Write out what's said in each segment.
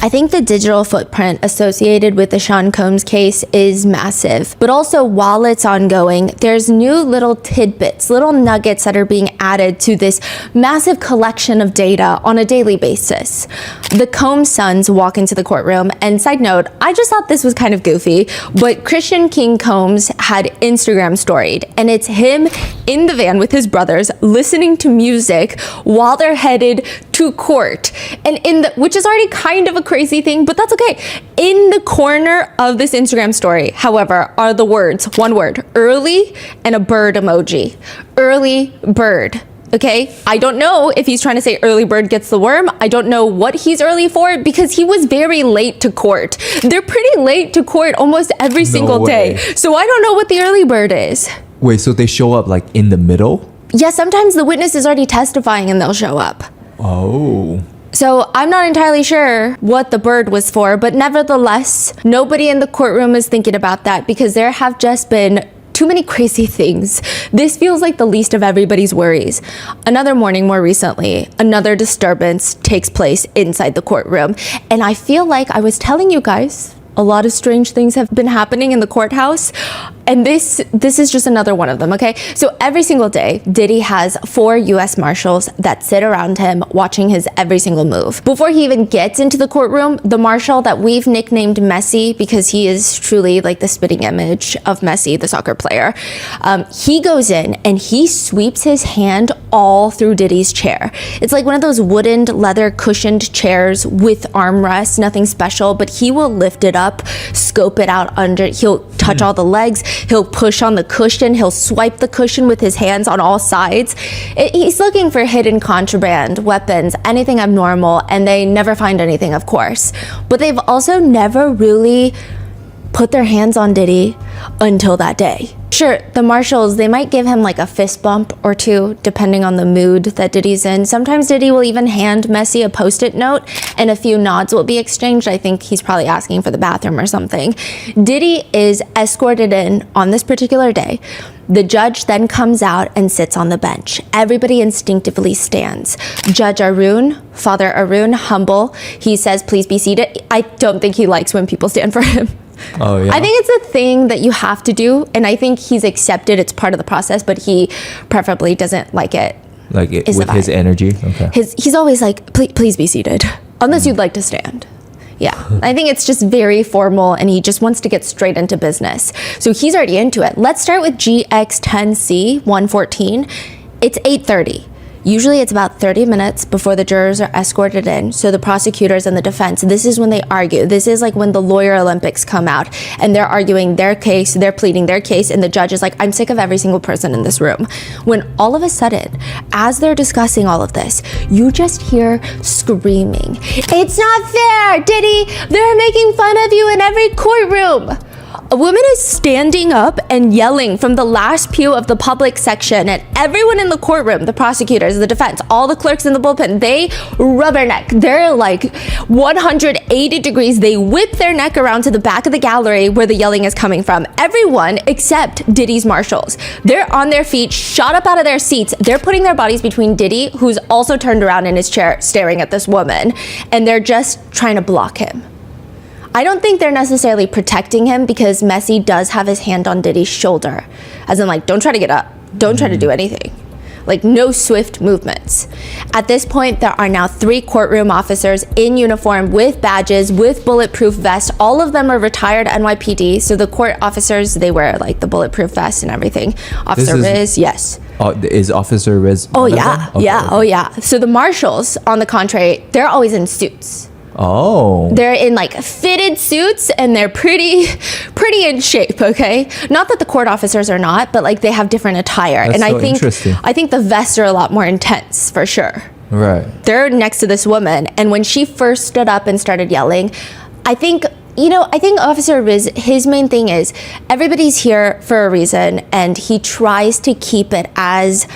I think the digital footprint associated with the Sean Combs case is massive. But also, while it's ongoing, there's new little tidbits, little nuggets that are being added to this massive collection of data on a daily basis. The Combs sons walk into the courtroom, and side note, I just thought this was kind of goofy, but Christian King Combs had Instagram storied, and it's him in the van with his brothers listening to music while they're headed to court. And which is already kind of a crazy thing, but that's okay. In the corner of this Instagram story, however, are the words, one word, early, and a bird emoji. Early bird. Okay, I don't know if he's trying to say early bird gets the worm. I don't know what he's early for, because he was very late to court. They're pretty late to court almost every single day. So I don't know what the early bird is. Wait, so they show up like in the middle? Yeah, sometimes the witness is already testifying and they'll show up. Oh. So I'm not entirely sure what the bird was for, but nevertheless, nobody in the courtroom is thinking about that, because there have just been too many crazy things. This feels like the least of everybody's worries. Another morning more recently, another disturbance takes place inside the courtroom. And I feel like I was telling you guys, a lot of strange things have been happening in the courthouse. And this is just another one of them, okay? So every single day, Diddy has 4 US Marshals that sit around him watching his every single move. Before he even gets into the courtroom, the Marshal that we've nicknamed Messi, because he is truly like the spitting image of Messi, the soccer player, he goes in and he sweeps his hand all through Diddy's chair. It's like one of those wooden, leather cushioned chairs with armrests, nothing special, but he will lift it up, scope it out under, he'll touch all the legs, he'll push on the cushion, he'll swipe the cushion with his hands on all sides. He's looking for hidden contraband, weapons, anything abnormal, and they never find anything, of course. But they've also never really put their hands on Diddy until that day. Sure, the Marshals, they might give him like a fist bump or two, depending on the mood that Diddy's in. Sometimes Diddy will even hand Messi a post-it note and a few nods will be exchanged. I think he's probably asking for the bathroom or something. Diddy is escorted in on this particular day. The judge then comes out and sits on the bench. Everybody instinctively stands. Judge Arun, Father Arun, humble. He says, please be seated. I don't think he likes when people stand for him. Oh, yeah. I think it's a thing that you have to do, and I think he's accepted it's part of the process, but he preferably doesn't like it. Like it, with his energy? Okay. He's always like, please be seated, unless you'd like to stand. Yeah, I think it's just very formal, and he just wants to get straight into business. So he's already into it. Let's start with GX10C 114. It's 8:30. Usually it's about 30 minutes before the jurors are escorted in. So the prosecutors and the defense, this is when they argue. This is like when the lawyer Olympics come out and they're arguing their case, they're pleading their case, and the judge is like, I'm sick of every single person in this room. When all of a sudden, as they're discussing all of this, you just hear screaming. It's not fair, Diddy! They're making fun of you in every courtroom! A woman is standing up and yelling from the last pew of the public section, and everyone in the courtroom, the prosecutors, the defense, all the clerks in the bullpen, they rubberneck. They're like 180 degrees. They whip their neck around to the back of the gallery where the yelling is coming from. Everyone except Diddy's Marshals. They're on their feet, shot up out of their seats. They're putting their bodies between Diddy, who's also turned around in his chair staring at this woman, and they're just trying to block him. I don't think they're necessarily protecting him, because Messi does have his hand on Diddy's shoulder. As in, like, don't try to get up. Don't try to do anything. Like, no swift movements. At this point, there are now 3 courtroom officers in uniform with badges, with bulletproof vests. All of them are retired NYPD. So the court officers, they wear like the bulletproof vest and everything. Officer Riz, yes. Is Officer Riz? Oh, yeah. Okay. Yeah. Oh, yeah. So the Marshals, on the contrary, they're always in suits. Oh. They're in like fitted suits, and they're pretty in shape, okay? Not that the court officers are not, but like they have different attire. That's and so interesting. I think the vests are a lot more intense, for sure. Right. They're next to this woman, and when she first stood up and started yelling, I think Officer Riz, his main thing is everybody's here for a reason, and he tries to keep it as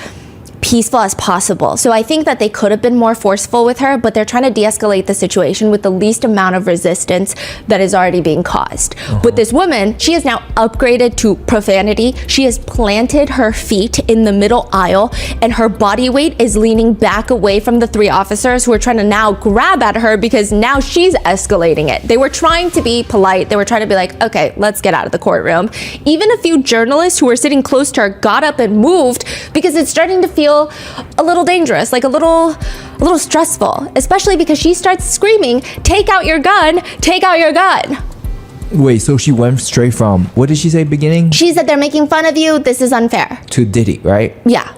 peaceful as possible. So I think that they could have been more forceful with her, but they're trying to de-escalate the situation with the least amount of resistance that is already being caused. With this woman, she is now upgraded to profanity. She has planted her feet in the middle aisle, and her body weight is leaning back away from the three officers who are trying to now grab at her because now she's escalating it. They were trying to be polite. They were trying to be like, okay, let's get out of the courtroom. Even a few journalists who were sitting close to her got up and moved because it's starting to feel a little dangerous, like a little stressful, especially because she starts screaming, "Take out your gun, take out your gun." Wait, so she went straight from, what did she say beginning? She said, "They're making fun of you, this is unfair." To Diddy, right? Yeah.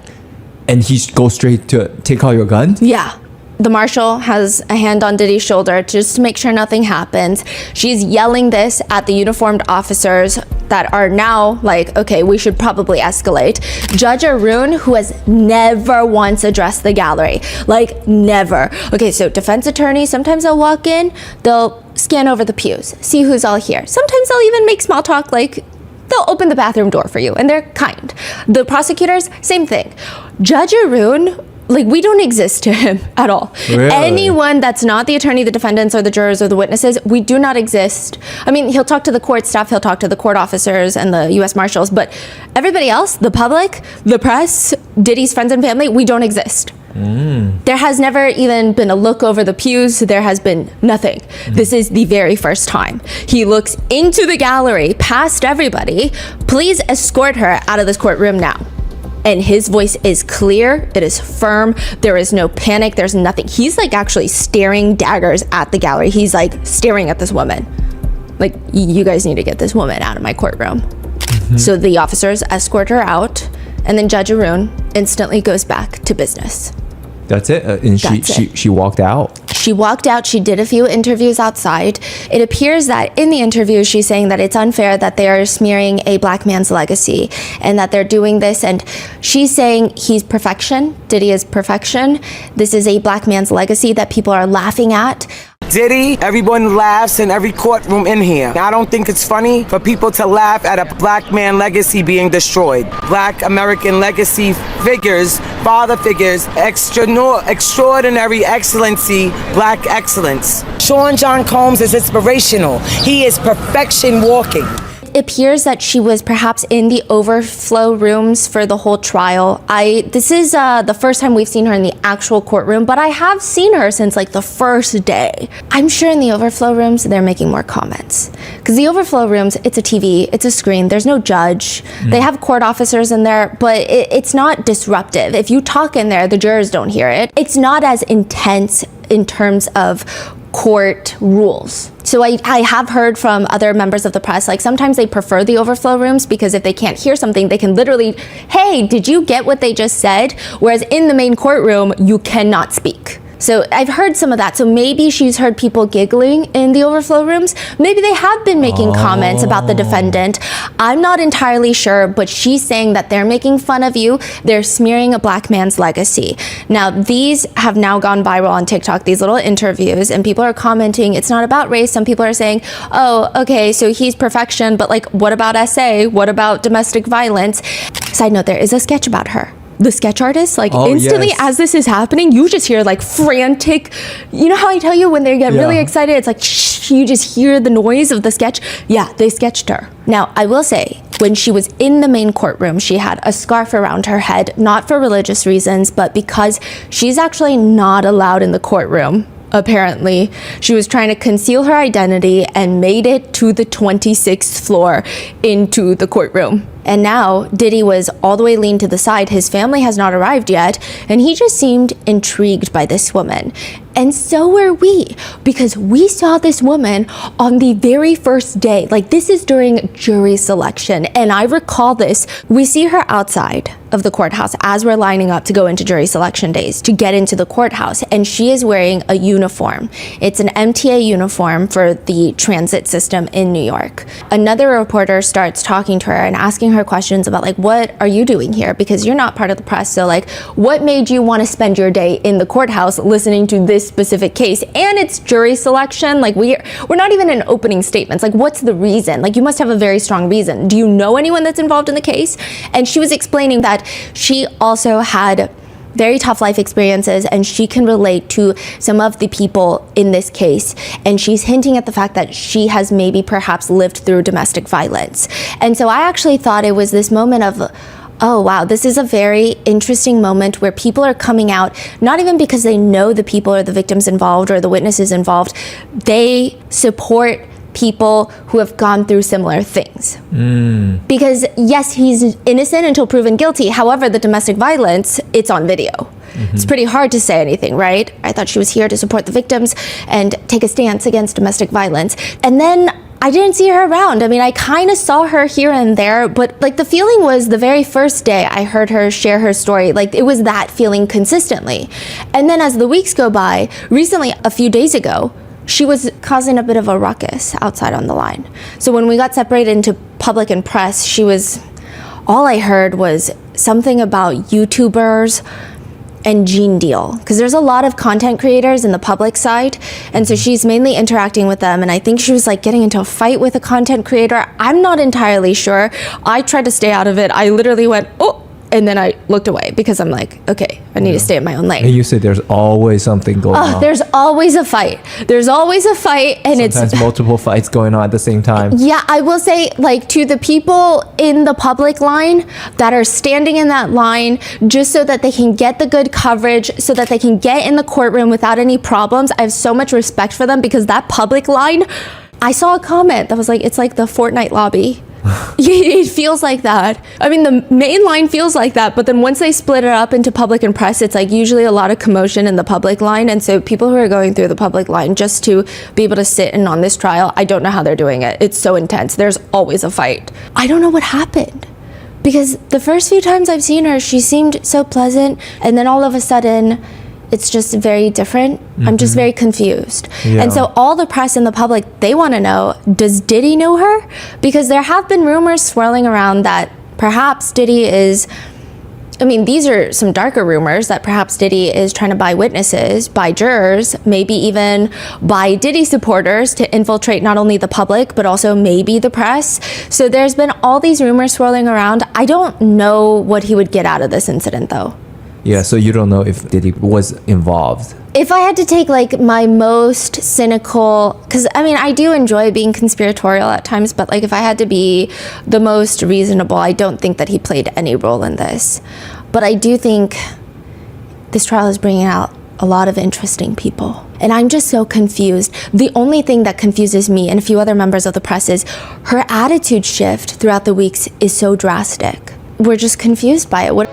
And he goes straight to take out your gun? Yeah. The marshal has a hand on Diddy's shoulder just to make sure nothing happens. She's yelling this at the uniformed officers that are now like, okay, we should probably escalate. Judge Arun, who has never once addressed the gallery, like never. Okay, so defense attorneys, sometimes they'll walk in, they'll scan over the pews, see who's all here. Sometimes they'll even make small talk, like they'll open the bathroom door for you, and they're kind. The prosecutors, same thing. Judge Arun, like, we don't exist to him at all. Really? Anyone that's not the attorney, the defendants, or the jurors, or the witnesses, we do not exist. I mean, he'll talk to the court staff, he'll talk to the court officers and the U.S. Marshals, but everybody else, the public, the press, Diddy's friends and family, we don't exist. There has never even been a look over the pews. There has been nothing. This is the very first time. He looks into the gallery, past everybody. Please escort her out of this courtroom now. And his voice is clear, it is firm, there is no panic, there's nothing. He's like actually staring daggers at the gallery. He's like staring at this woman. Like, you guys need to get this woman out of my courtroom. So the officers escort her out, and then Judge Arun instantly goes back to business. That's it? And she walked out? She walked out. She did a few interviews outside. It appears that in the interview, she's saying that it's unfair that they are smearing a black man's legacy and that they're doing this. And she's saying he's perfection. Diddy is perfection. This is a black man's legacy that people are laughing at. Diddy, everyone laughs in every courtroom in here. I don't think it's funny for people to laugh at a black man legacy being destroyed. Black American legacy figures, father figures, extraordinary excellency, black excellence. Sean John Combs is inspirational. He is perfection walking. It appears that she was perhaps in the overflow rooms for the whole trial. This is the first time we've seen her in the actual courtroom, but I have seen her since like the first day. I'm sure in the overflow rooms, they're making more comments. Because the overflow rooms, it's a TV, it's a screen, there's no judge. They have court officers in there, but it's not disruptive. If you talk in there, the jurors don't hear it. It's not as intense in terms of court rules. So I have heard from other members of the press, like sometimes they prefer the overflow rooms because if they can't hear something, they can literally, hey, did you get what they just said? Whereas in the main courtroom, you cannot speak. So I've heard some of that. So maybe she's heard people giggling in the overflow rooms. Maybe they have been making comments about the defendant. I'm not entirely sure, but she's saying that they're making fun of you. They're smearing a black man's legacy. Now, these have now gone viral on TikTok, these little interviews, and people are commenting, it's not about race. Some people are saying, oh, okay, so he's perfection, but like, what about SA? What about domestic violence? Side note, there is a sketch about her. The sketch artist, like instantly as this is happening, you just hear like frantic, you know how I tell you when they get really excited, it's like shh, you just hear the noise of the sketch. Yeah, they sketched her. Now, I will say, when she was in the main courtroom, she had a scarf around her head, not for religious reasons, but because she's actually not allowed in the courtroom. Apparently, she was trying to conceal her identity and made it to the 26th floor into the courtroom. And now Diddy was all the way leaned to the side. His family has not arrived yet, and he just seemed intrigued by this woman. And so were we, because we saw this woman on the very first day. Like, this is during jury selection, and I recall this. We see her outside of the courthouse as we're lining up to go into jury selection days to get into the courthouse, and she is wearing a uniform. It's an MTA uniform for the transit system in New York. Another reporter starts talking to her and asking her questions about, like, what are you doing here? Because you're not part of the press, so like, what made you want to spend your day in the courthouse listening to this specific case? And it's jury selection. Like, we're not even in opening statements. Like, what's the reason? Like, you must have a very strong reason. Do you know anyone that's involved in the case? And she was explaining that she also had very tough life experiences, and she can relate to some of the people in this case. And she's hinting at the fact that she has maybe perhaps lived through domestic violence. And so I actually thought it was this moment of, oh wow, this is a very interesting moment where people are coming out, not even because they know the people or the victims involved or the witnesses involved. They support people who have gone through similar things. Because yes, he's innocent until proven guilty. However, the domestic violence, it's on video. It's pretty hard to say anything, right? I thought she was here to support the victims and take a stance against domestic violence. And then I didn't see her around. I mean, I kind of saw her here and there, but like the feeling was the very first day I heard her share her story, like it was that feeling consistently. And then as the weeks go by, recently, a few days ago, she was causing a bit of a ruckus outside on the line. So when we got separated into public and press, all I heard was something about YouTubers and Gene Deal, because there's a lot of content creators in the public side, and so she's mainly interacting with them, and I think she was like getting into a fight with a content creator. I'm not entirely sure. I tried to stay out of it. I literally went, oh, and then I looked away because I'm like, okay, I need to stay in my own lane. And you said there's always something going on. There's always a fight. There's always a fight, and Sometimes it's multiple fights going on at the same time. Yeah, I will say, like, to the people in the public line that are standing in that line just so that they can get the good coverage, so that they can get in the courtroom without any problems, I have so much respect for them, because that public line, I saw a comment that was like, it's like the Fortnite lobby. It feels like that. I mean, the main line feels like that, but then once they split it up into public and press, it's like usually a lot of commotion in the public line. And so people who are going through the public line just to be able to sit in on this trial, I don't know how they're doing it. It's so intense. There's always a fight. I don't know what happened, because the first few times I've seen her, she seemed so pleasant, and then all of a sudden it's just very different. I'm just very confused. Yeah. And so all the press and the public, they want to know, does Diddy know her? Because there have been rumors swirling around that perhaps Diddy is, I mean, these are some darker rumors, that perhaps Diddy is trying to buy witnesses, buy jurors, maybe even buy Diddy supporters to infiltrate not only the public, but also maybe the press. So there's been all these rumors swirling around. I don't know what he would get out of this incident, though. Yeah, so you don't know if Diddy was involved. If I had to take like my most cynical, because I mean, I do enjoy being conspiratorial at times, but like if I had to be the most reasonable, I don't think that he played any role in this. But I do think this trial is bringing out a lot of interesting people. And I'm just so confused. The only thing that confuses me and a few other members of the press is her attitude shift throughout the weeks is so drastic. We're just confused by it.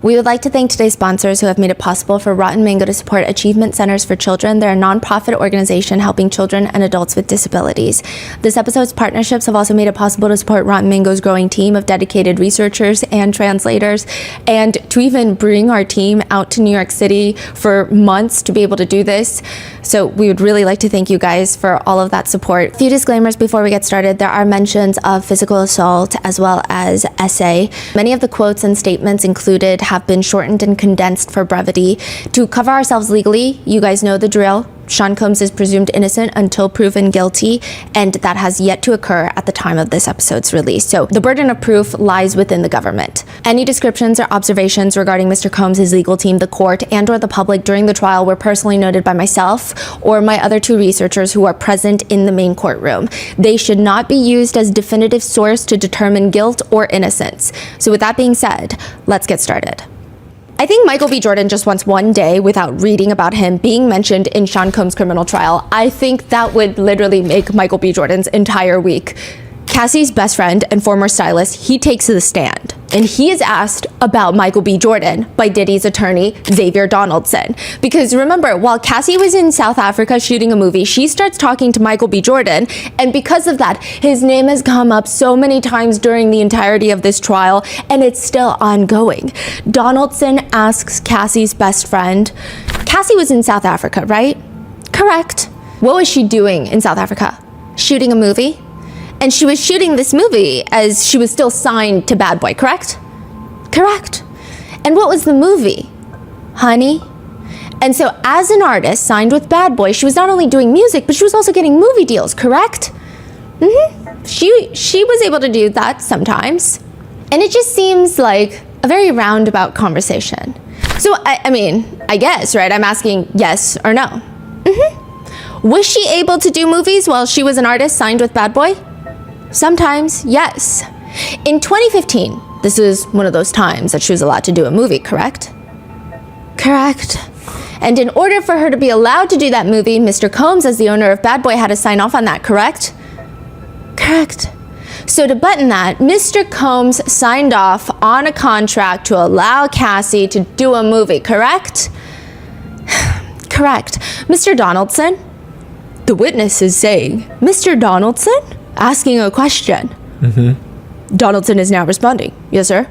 We would like to thank today's sponsors who have made it possible for Rotten Mango to support Achievement Centers for Children. They're a nonprofit organization helping children and adults with disabilities. This episode's partnerships have also made it possible to support Rotten Mango's growing team of dedicated researchers and translators, and to even bring our team out to New York City for months to be able to do this. So we would really like to thank you guys for all of that support. A few disclaimers before we get started. There are mentions of physical assault as well as essay. Many of the quotes and statements included have been shortened and condensed for brevity. To cover ourselves legally, you guys know the drill. Sean Combs is presumed innocent until proven guilty, and that has yet to occur at the time of this episode's release. So the burden of proof lies within the government. Any descriptions or observations regarding Mr. Combs' legal team, the court, and or the public during the trial were personally noted by myself or my other two researchers who are present in the main courtroom. They should not be used as definitive source to determine guilt or innocence. So with that being said, let's get started. I think Michael B. Jordan just wants one day without reading about him being mentioned in Sean Combs' criminal trial. I think that would literally make Michael B. Jordan's entire week. Cassie's best friend and former stylist, he takes the stand, and he is asked about Michael B. Jordan by Diddy's attorney, Xavier Donaldson. Because remember, while Cassie was in South Africa shooting a movie, she starts talking to Michael B. Jordan, and because of that, his name has come up so many times during the entirety of this trial, and it's still ongoing. Donaldson asks Cassie's best friend, Cassie was in South Africa, right? Correct. What was she doing in South Africa? Shooting a movie? And she was shooting this movie as she was still signed to Bad Boy, correct? Correct. And what was the movie? Honey? And so as an artist signed with Bad Boy, she was not only doing music, but she was also getting movie deals, correct? She was able to do that sometimes. And it just seems like a very roundabout conversation. So, I mean, I guess, right? I'm asking yes or no. Was she able to do movies while she was an artist signed with Bad Boy? Sometimes, yes. In 2015, this is one of those times that she was allowed to do a movie, correct? Correct. And in order for her to be allowed to do that movie, Mr. Combs, as the owner of Bad Boy, had to sign off on that, correct? Correct. So to button that, Mr. Combs signed off on a contract to allow Cassie to do a movie, correct? Correct. Mr. Donaldson? The witness is saying, Mr. Donaldson? Asking a question. Donaldson is now responding. Yes, sir.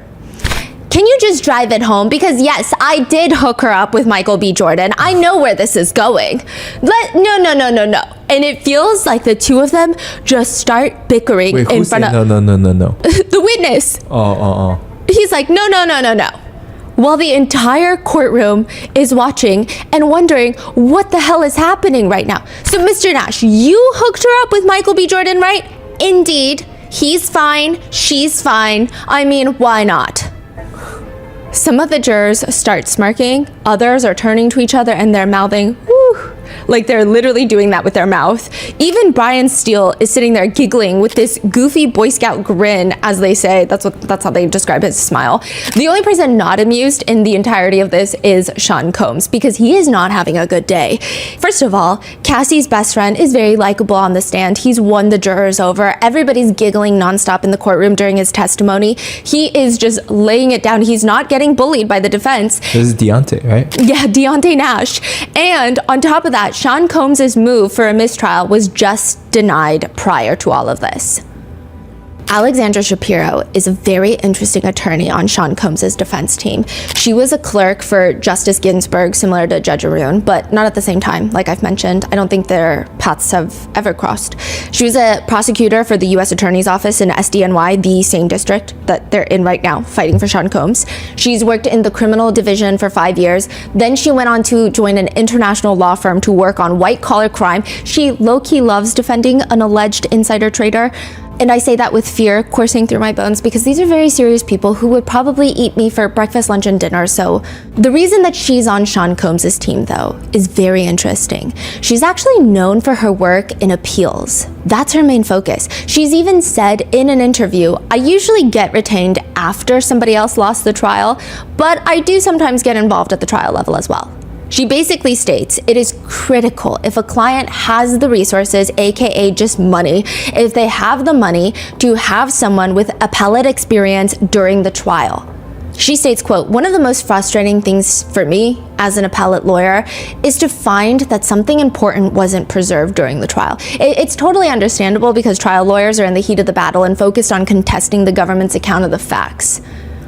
Can you just drive it home? Because yes, I did hook her up with Michael B. Jordan. I know where this is going. No. And it feels like the two of them just start bickering in front of... No. The witness. Oh. He's like, no. While the entire courtroom is watching and wondering what the hell is happening right now. So Mr. Nash, you hooked her up with Michael B. Jordan, right? Indeed. He's fine. She's fine. I mean, why not? Some of the jurors start smirking, others are turning to each other and they're mouthing, whoo, like they're literally doing that with their mouth. Even Brian Steele is sitting there giggling with this goofy Boy Scout grin, as they say. That's how they describe his smile. The only person not amused in the entirety of this is Sean Combs, because he is not having a good day. First of all, Cassie's best friend is very likable on the stand. He's won the jurors over. Everybody's giggling nonstop in the courtroom during his testimony. He is just laying it down. He's not getting bullied by the defense. This is Deontay, right? Yeah, Deontay Nash. And on top of that, Sean Combs' move for a mistrial was just denied prior to all of this. Alexandra Shapiro is a very interesting attorney on Sean Combs' defense team. She was a clerk for Justice Ginsburg, similar to Judge Arun, but not at the same time, like I've mentioned. I don't think their paths have ever crossed. She was a prosecutor for the U.S. Attorney's Office in SDNY, the same district that they're in right now, fighting for Sean Combs. She's worked in the criminal division for 5 years. Then she went on to join an international law firm to work on white-collar crime. She low-key loves defending an alleged insider trader. And I say that with fear coursing through my bones because these are very serious people who would probably eat me for breakfast, lunch, and dinner. So the reason that she's on Sean Combs' team, though, is very interesting. She's actually known for her work in appeals. That's her main focus. She's even said in an interview, I usually get retained after somebody else lost the trial, but I do sometimes get involved at the trial level as well. She basically states it is critical if a client has the resources, aka just money, if they have the money to have someone with appellate experience during the trial. She states, quote, one of the most frustrating things for me as an appellate lawyer is to find that something important wasn't preserved during the trial. It's totally understandable because trial lawyers are in the heat of the battle and focused on contesting the government's account of the facts.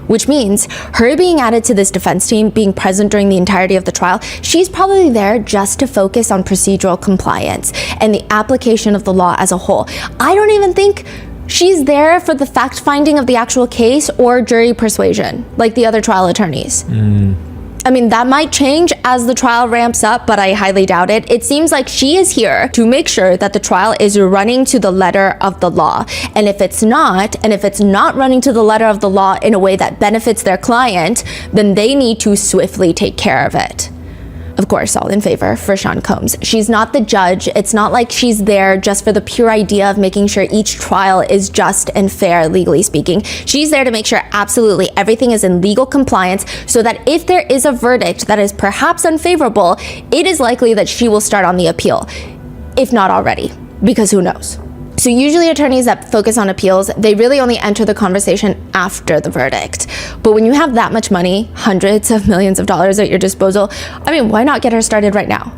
Which means her being added to this defense team, being present during the entirety of the trial, she's probably there just to focus on procedural compliance and the application of the law as a whole. I don't even think she's there for the fact-finding of the actual case or jury persuasion, like the other trial attorneys. I mean, that might change as the trial ramps up, but I highly doubt it. It seems like she is here to make sure that the trial is running to the letter of the law. And if it's not running to the letter of the law in a way that benefits their client, then they need to swiftly take care of it. Of course, all in favor for Sean Combs. She's not the judge. It's not like she's there just for the pure idea of making sure each trial is just and fair, legally speaking. She's there to make sure absolutely everything is in legal compliance so that if there is a verdict that is perhaps unfavorable, it is likely that she will start on the appeal, if not already, because who knows? So usually attorneys that focus on appeals, they really only enter the conversation after the verdict. But when you have that much money, hundreds of millions of dollars at your disposal, I mean, why not get her started right now?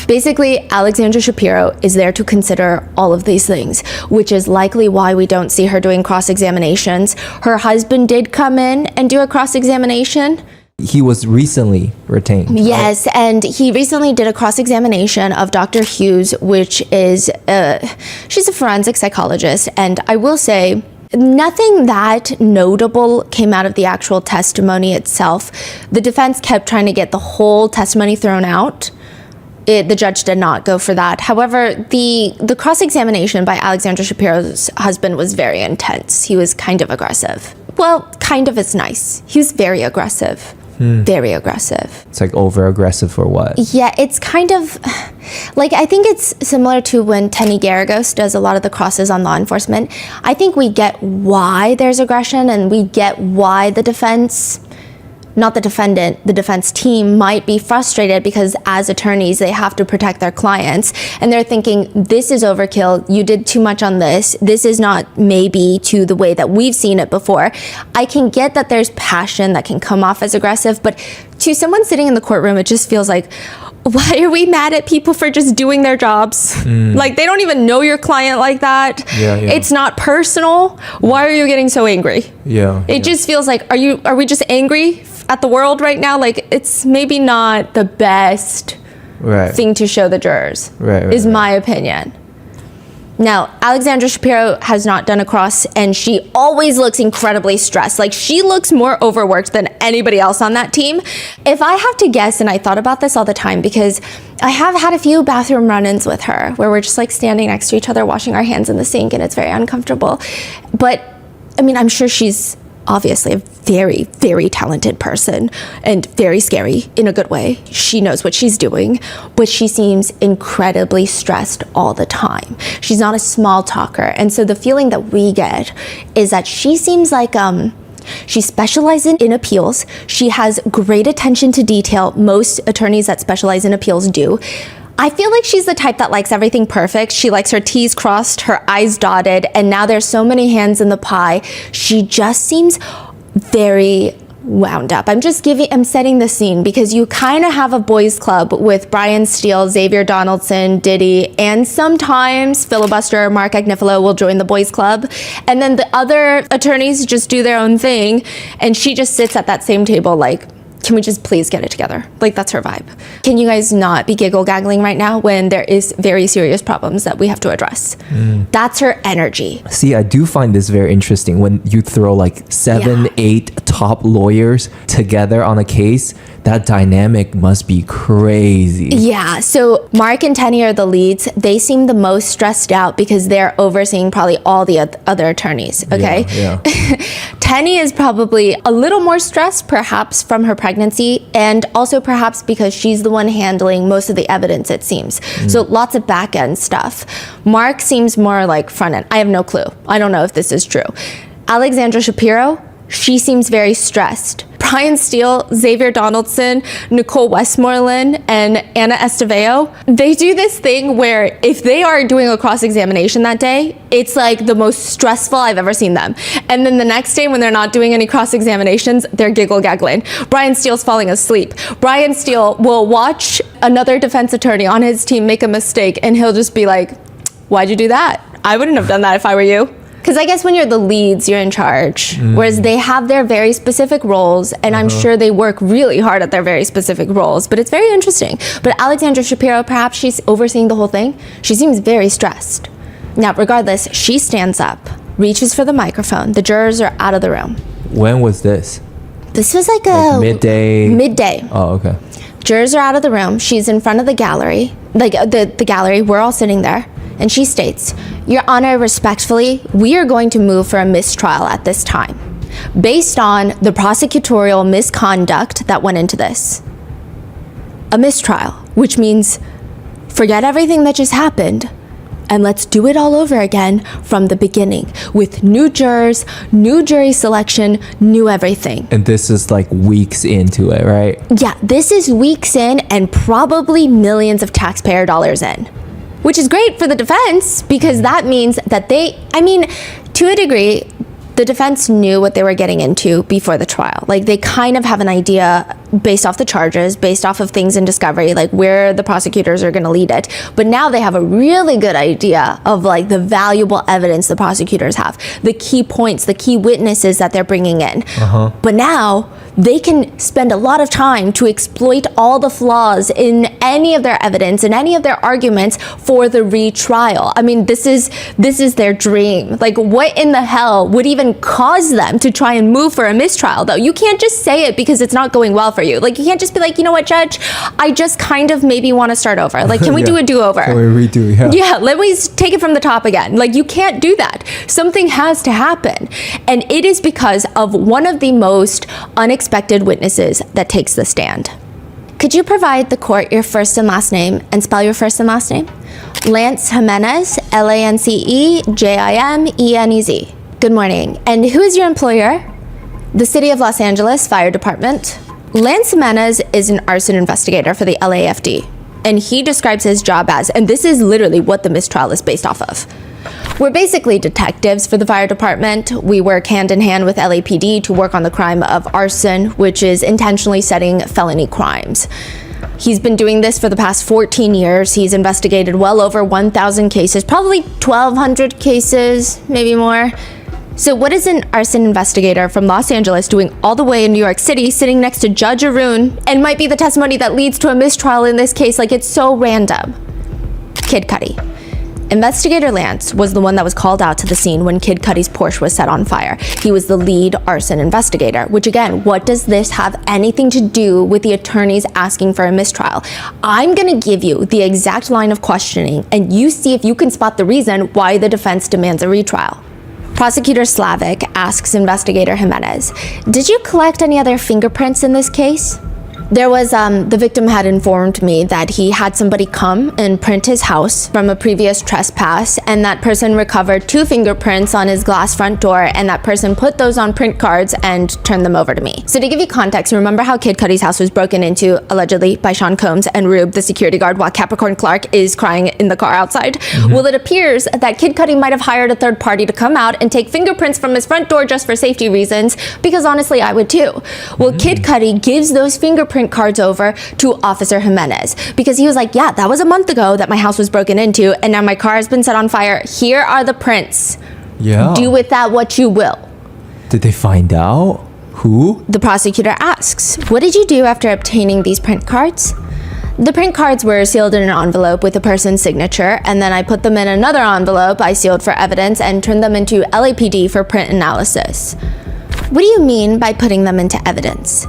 Basically, Alexandra Shapiro is there to consider all of these things, which is likely why we don't see her doing cross-examinations. Her husband did come in and do a cross-examination. He was recently retained. Yes, right? And he recently did a cross-examination of Dr. Hughes, which is, she's a forensic psychologist. And I will say, nothing that notable came out of the actual testimony itself. The defense kept trying to get the whole testimony thrown out. The judge did not go for that. However, the cross-examination by Alexandra Shapiro's husband was very intense. He was kind of aggressive. Well, kind of is nice. He was very aggressive. Very aggressive. It's like over aggressive for what? Yeah, it's kind of like, I think it's similar to when Tenny Garagos does a lot of the crosses on law enforcement. I think we get why there's aggression, and we get why the defense, not the defendant, the defense team might be frustrated because as attorneys, they have to protect their clients. And they're thinking, this is overkill. You did too much on this. This is not maybe to the way that we've seen it before. I can get that there's passion that can come off as aggressive, but to someone sitting in the courtroom, it just feels like, why are we mad at people for just doing their jobs? Like, they don't even know your client like that. Yeah. It's not personal. Why are you getting so angry? Yeah. It just feels like, are we just angry at the world right now? Like, it's maybe not the best thing to show the jurors, is my opinion. Now, Alexandra Shapiro has not done a cross, and she always looks incredibly stressed. Like, she looks more overworked than anybody else on that team. If I have to guess, and I thought about this all the time because I have had a few bathroom run-ins with her where we're just like standing next to each other, washing our hands in the sink, and it's very uncomfortable. But I mean, I'm sure she's obviously a very, very talented person and very scary in a good way. She knows what she's doing, but she seems incredibly stressed all the time. She's not a small talker. And so the feeling that we get is that she seems like she specializes in appeals. She has great attention to detail. Most attorneys that specialize in appeals do. I feel like she's the type that likes everything perfect. She likes her T's crossed, her I's dotted, and now there's so many hands in the pie. She just seems very wound up. I'm setting the scene because you kind of have a boys club with Brian Steele, Xavier Donaldson, Diddy, and sometimes filibuster Mark Agnifilo will join the boys club. And then the other attorneys just do their own thing. And she just sits at that same table like, can we just please get it together? Like, that's her vibe. Can you guys not be giggle-gaggling right now when there is very serious problems that we have to address? That's her energy. See, I do find this very interesting when you throw like 7-8 top lawyers together on a case. That dynamic must be crazy. Yeah, so Mark and Tenny are the leads. They seem the most stressed out because they're overseeing probably all the other attorneys, okay? Yeah. Tenny is probably a little more stressed, perhaps from her pregnancy, and also perhaps because she's the one handling most of the evidence, it seems. So lots of back end stuff. Mark seems more like front end. I have no clue. I don't know if this is true. Alexandra Shapiro, she seems very stressed. Brian Steele, Xavier Donaldson, Nicole Westmoreland, and Anna Esteveo, they do this thing where if they are doing a cross-examination that day, it's like the most stressful I've ever seen them. And then the next day when they're not doing any cross-examinations, they're giggle-gaggling. Brian Steele's falling asleep. Brian Steele will watch another defense attorney on his team make a mistake, and he'll just be like, why'd you do that? I wouldn't have done that if I were you. Because I guess when you're the leads, you're in charge. Whereas they have their very specific roles, and I'm sure they work really hard at their very specific roles. But it's very interesting. But Alexandra Shapiro, perhaps she's overseeing the whole thing. She seems very stressed. Now, regardless, she stands up, reaches for the microphone. The jurors are out of the room. When was this? This was like midday? Midday. Oh, okay. Jurors are out of the room. She's in front of the gallery. Like the gallery, we're all sitting there. And she states, Your Honor, respectfully, we are going to move for a mistrial at this time, based on the prosecutorial misconduct that went into this. A mistrial, which means forget everything that just happened, and let's do it all over again from the beginning, with new jurors, new jury selection, new everything. And this is like weeks into it, right? Yeah, this is weeks in and probably millions of taxpayer dollars in. Which is great for the defense because that means that to a degree, the defense knew what they were getting into before the trial. Like, they kind of have an idea based off the charges, based off of things in discovery, like where the prosecutors are going to lead it. But now they have a really good idea of like the valuable evidence the prosecutors have, the key points, the key witnesses that they're bringing in. But now they can spend a lot of time to exploit all the flaws in any of their evidence and any of their arguments for the retrial. I mean, this is their dream. Like, what in the hell would even cause them to try and move for a mistrial, though? You can't just say it because it's not going well for you. Like, you can't just be like, you know what, Judge, I just kind of maybe want to start over. Like, can we do a do-over? Or redo, yeah. Yeah, let me take it from the top again. Like, you can't do that. Something has to happen. And it is because of one of the most unexpected witnesses that takes the stand. Could you provide the court your first and last name and spell your first and last name? Lance Jimenez, Lancejimez. Good morning. And who is your employer? The City of Los Angeles Fire Department. Lance Jimenez is an arson investigator for the LAFD. And he describes his job as, and this is literally what the mistrial is based off of. We're basically detectives for the fire department. We work hand in hand with LAPD to work on the crime of arson, which is intentionally setting felony crimes. He's been doing this for the past 14 years. He's investigated well over 1,000 cases, probably 1,200 cases, maybe more. So what is an arson investigator from Los Angeles doing all the way in New York City, sitting next to Judge Arun, and might be the testimony that leads to a mistrial in this case? Like, it's so random. Kid Cudi. Investigator Lance was the one that was called out to the scene when Kid Cudi's Porsche was set on fire. He was the lead arson investigator, which again, what does this have anything to do with the attorneys asking for a mistrial? I'm gonna give you the exact line of questioning and you see if you can spot the reason why the defense demands a retrial. Prosecutor Slavic asks Investigator Jimenez, did you collect any other fingerprints in this case? There was, the victim had informed me that he had somebody come and print his house from a previous trespass, and that person recovered 2 fingerprints on his glass front door, and that person put those on print cards and turned them over to me. So to give you context, remember how Kid Cudi's house was broken into, allegedly, by Sean Combs and Rube, the security guard, while Capricorn Clark is crying in the car outside? Mm-hmm. Well, it appears that Kid Cudi might have hired a third party to come out and take fingerprints from his front door just for safety reasons, because honestly, I would too. Well, Kid Cudi gives those fingerprint cards over to Officer Jimenez because he was like, yeah, that was a month ago that my house was broken into and now my car has been set on fire. Here are the prints. Yeah. Do with that what you will. Did they find out? Who? The prosecutor asks, what did you do after obtaining these print cards? The print cards were sealed in an envelope with a person's signature, and then I put them in another envelope I sealed for evidence and turned them into LAPD for print analysis. What do you mean by putting them into evidence?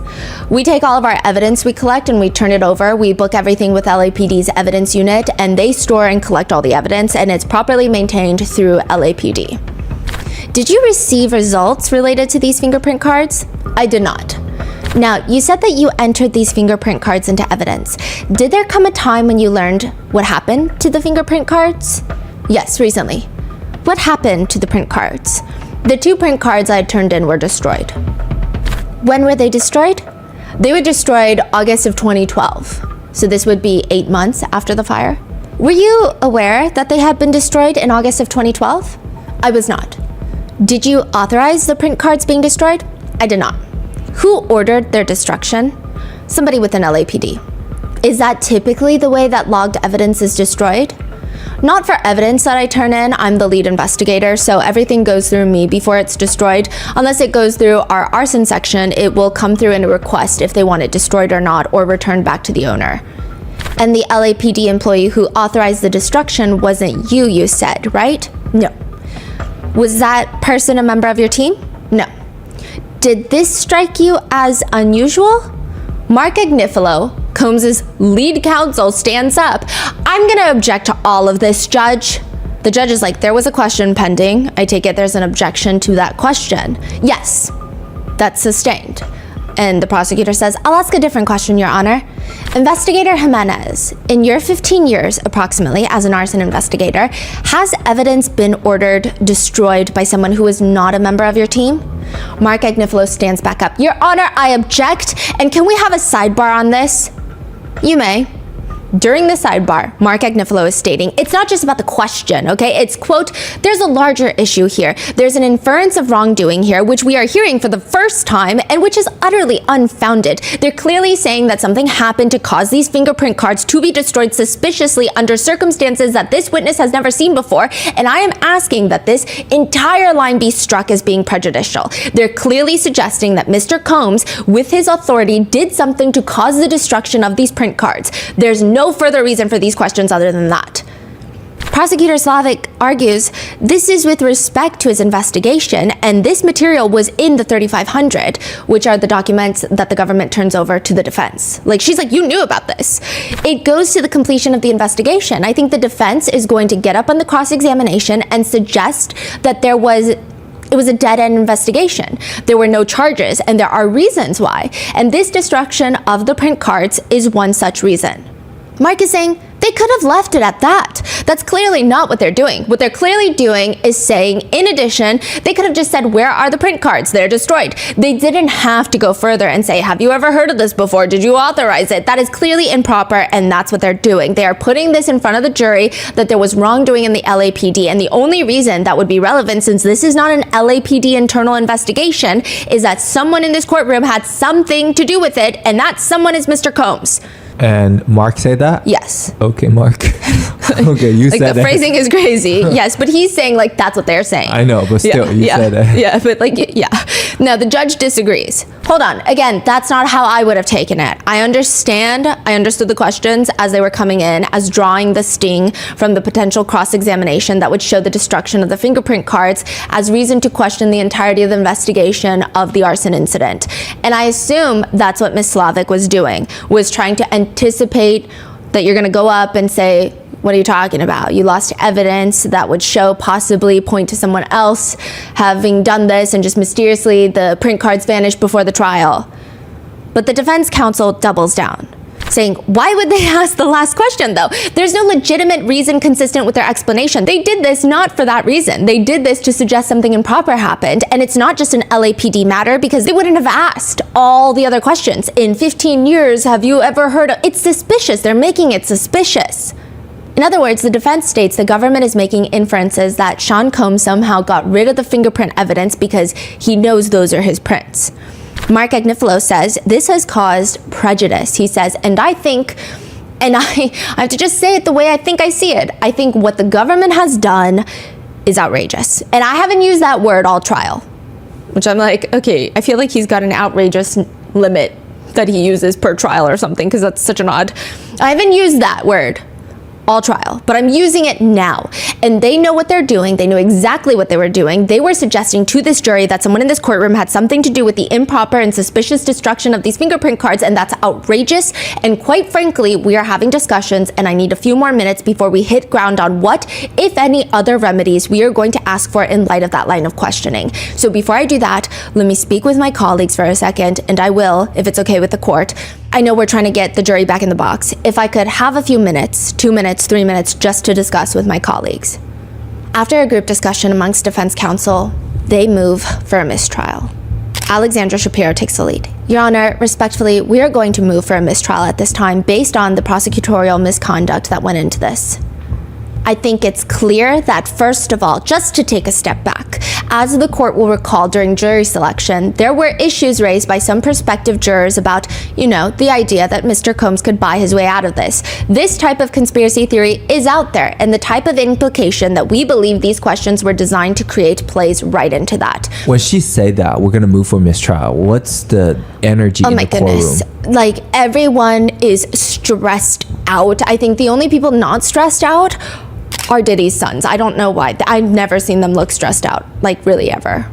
We take all of our evidence we collect and we turn it over. We book everything with LAPD's evidence unit, and they store and collect all the evidence, and it's properly maintained through LAPD. Did you receive results related to these fingerprint cards? I did not. Now, you said that you entered these fingerprint cards into evidence. Did there come a time when you learned what happened to the fingerprint cards? Yes, recently. What happened to the print cards? The 2 print cards I had turned in were destroyed. When were they destroyed? They were destroyed August of 2012. So this would be 8 months after the fire. Were you aware that they had been destroyed in August of 2012? I was not. Did you authorize the print cards being destroyed? I did not. Who ordered their destruction? Somebody with an LAPD. Is that typically the way that logged evidence is destroyed? Not for evidence that I turn in. I'm the lead investigator, so everything goes through me before it's destroyed. Unless it goes through our arson section, it will come through in a request if they want it destroyed or not, or returned back to the owner. And the LAPD employee who authorized the destruction wasn't you said, right? No. Was that person a member of your team? No. Did this strike you as unusual? Mark Agnifilo, Combs' lead counsel, stands up. I'm gonna object to all of this, Judge. The judge is like, there was a question pending. I take it there's an objection to that question. Yes, that's sustained. And the prosecutor says, I'll ask a different question, Your Honor. Investigator Jimenez, in your 15 years approximately as an arson investigator, has evidence been ordered destroyed by someone who is not a member of your team? Mark Agnifilo stands back up. Your Honor, I object. And can we have a sidebar on this? You may. During the sidebar, Mark Agnifilo is stating, it's not just about the question, okay? It's, quote, there's a larger issue here. There's an inference of wrongdoing here, which we are hearing for the first time and which is utterly unfounded. They're clearly saying that something happened to cause these fingerprint cards to be destroyed suspiciously under circumstances that this witness has never seen before, and I am asking that this entire line be struck as being prejudicial. They're clearly suggesting that Mr. Combs, with his authority, did something to cause the destruction of these print cards. There's no further reason for these questions other than that. Prosecutor Slavic argues this is with respect to his investigation, and this material was in the 3500, which are the documents that the government turns over to the defense. Like, she's like, you knew about this. It goes to the completion of the investigation. I think the defense is going to get up on the cross-examination and suggest that it was a dead-end investigation. There were no charges, and there are reasons why. And this destruction of the print cards is one such reason. Mark is saying they could have left it at that. That's clearly not what they're doing. What they're clearly doing is saying, in addition, they could have just said, where are the print cards? They're destroyed. They didn't have to go further and say, have you ever heard of this before? Did you authorize it? That is clearly improper, and that's what they're doing. They are putting this in front of the jury that there was wrongdoing in the LAPD, and the only reason that would be relevant, since this is not an LAPD internal investigation, is that someone in this courtroom had something to do with it, and that someone is Mr. Combs. And Mark said that? Yes. Okay, Mark. Okay, you like said the that. phrasing is crazy. Yes, but he's saying like that's what they're saying. I know, but still, you said that. Yeah, but like, yeah. No, the judge disagrees. Hold on. Again, that's not how I would have taken it. I understood the questions as they were coming in as drawing the sting from the potential cross-examination that would show the destruction of the fingerprint cards as reason to question the entirety of the investigation of the arson incident. And I assume that's what Ms. Slavic was doing, was trying to anticipate that you're going to go up and say, what are you talking about? You lost evidence that would show, possibly point to someone else having done this, and just mysteriously the print cards vanished before the trial. But the defense counsel doubles down, saying, why would they ask the last question though? There's no legitimate reason consistent with their explanation. They did this not for that reason. They did this to suggest something improper happened, and it's not just an LAPD matter because they wouldn't have asked all the other questions. In 15 years, have you ever heard of? It's suspicious. They're making it suspicious. In other words, the defense states the government is making inferences that Sean Combs somehow got rid of the fingerprint evidence because he knows those are his prints. Mark Agnifilo says this has caused prejudice. He says, and I think, and I have to just say it the way I think I see it. I think what the government has done is outrageous. And I haven't used that word all trial, which I'm like, okay, I feel like he's got an outrageous limit that he uses per trial or something, because that's such an odd. I haven't used that word all trial, but I'm using it now. And they know what they're doing. They know exactly what they were doing. They were suggesting to this jury that someone in this courtroom had something to do with the improper and suspicious destruction of these fingerprint cards, and that's outrageous. And quite frankly, we are having discussions, and I need a few more minutes before we hit ground on what, if any, other remedies we are going to ask for in light of that line of questioning. So before I do that, let me speak with my colleagues for a second, and I will, if it's okay with the court. I know we're trying to get the jury back in the box. If I could have a few minutes, 2 minutes, 3 minutes, just to discuss with my colleagues. After a group discussion amongst defense counsel, they move for a mistrial. Alexandra Shapiro takes the lead. Your Honor, respectfully, we are going to move for a mistrial at this time based on the prosecutorial misconduct that went into this. I think it's clear that, first of all, just to take a step back, as the court will recall during jury selection, there were issues raised by some prospective jurors about, the idea that Mr. Combs could buy his way out of this. This type of conspiracy theory is out there, and the type of implication that we believe these questions were designed to create plays right into that. When she said that, we're going to move for mistrial, what's the energy in the courtroom? Oh my goodness. Like, everyone is stressed out. I think the only people not stressed out are Diddy's sons. I don't know why. I've never seen them look stressed out, like really ever.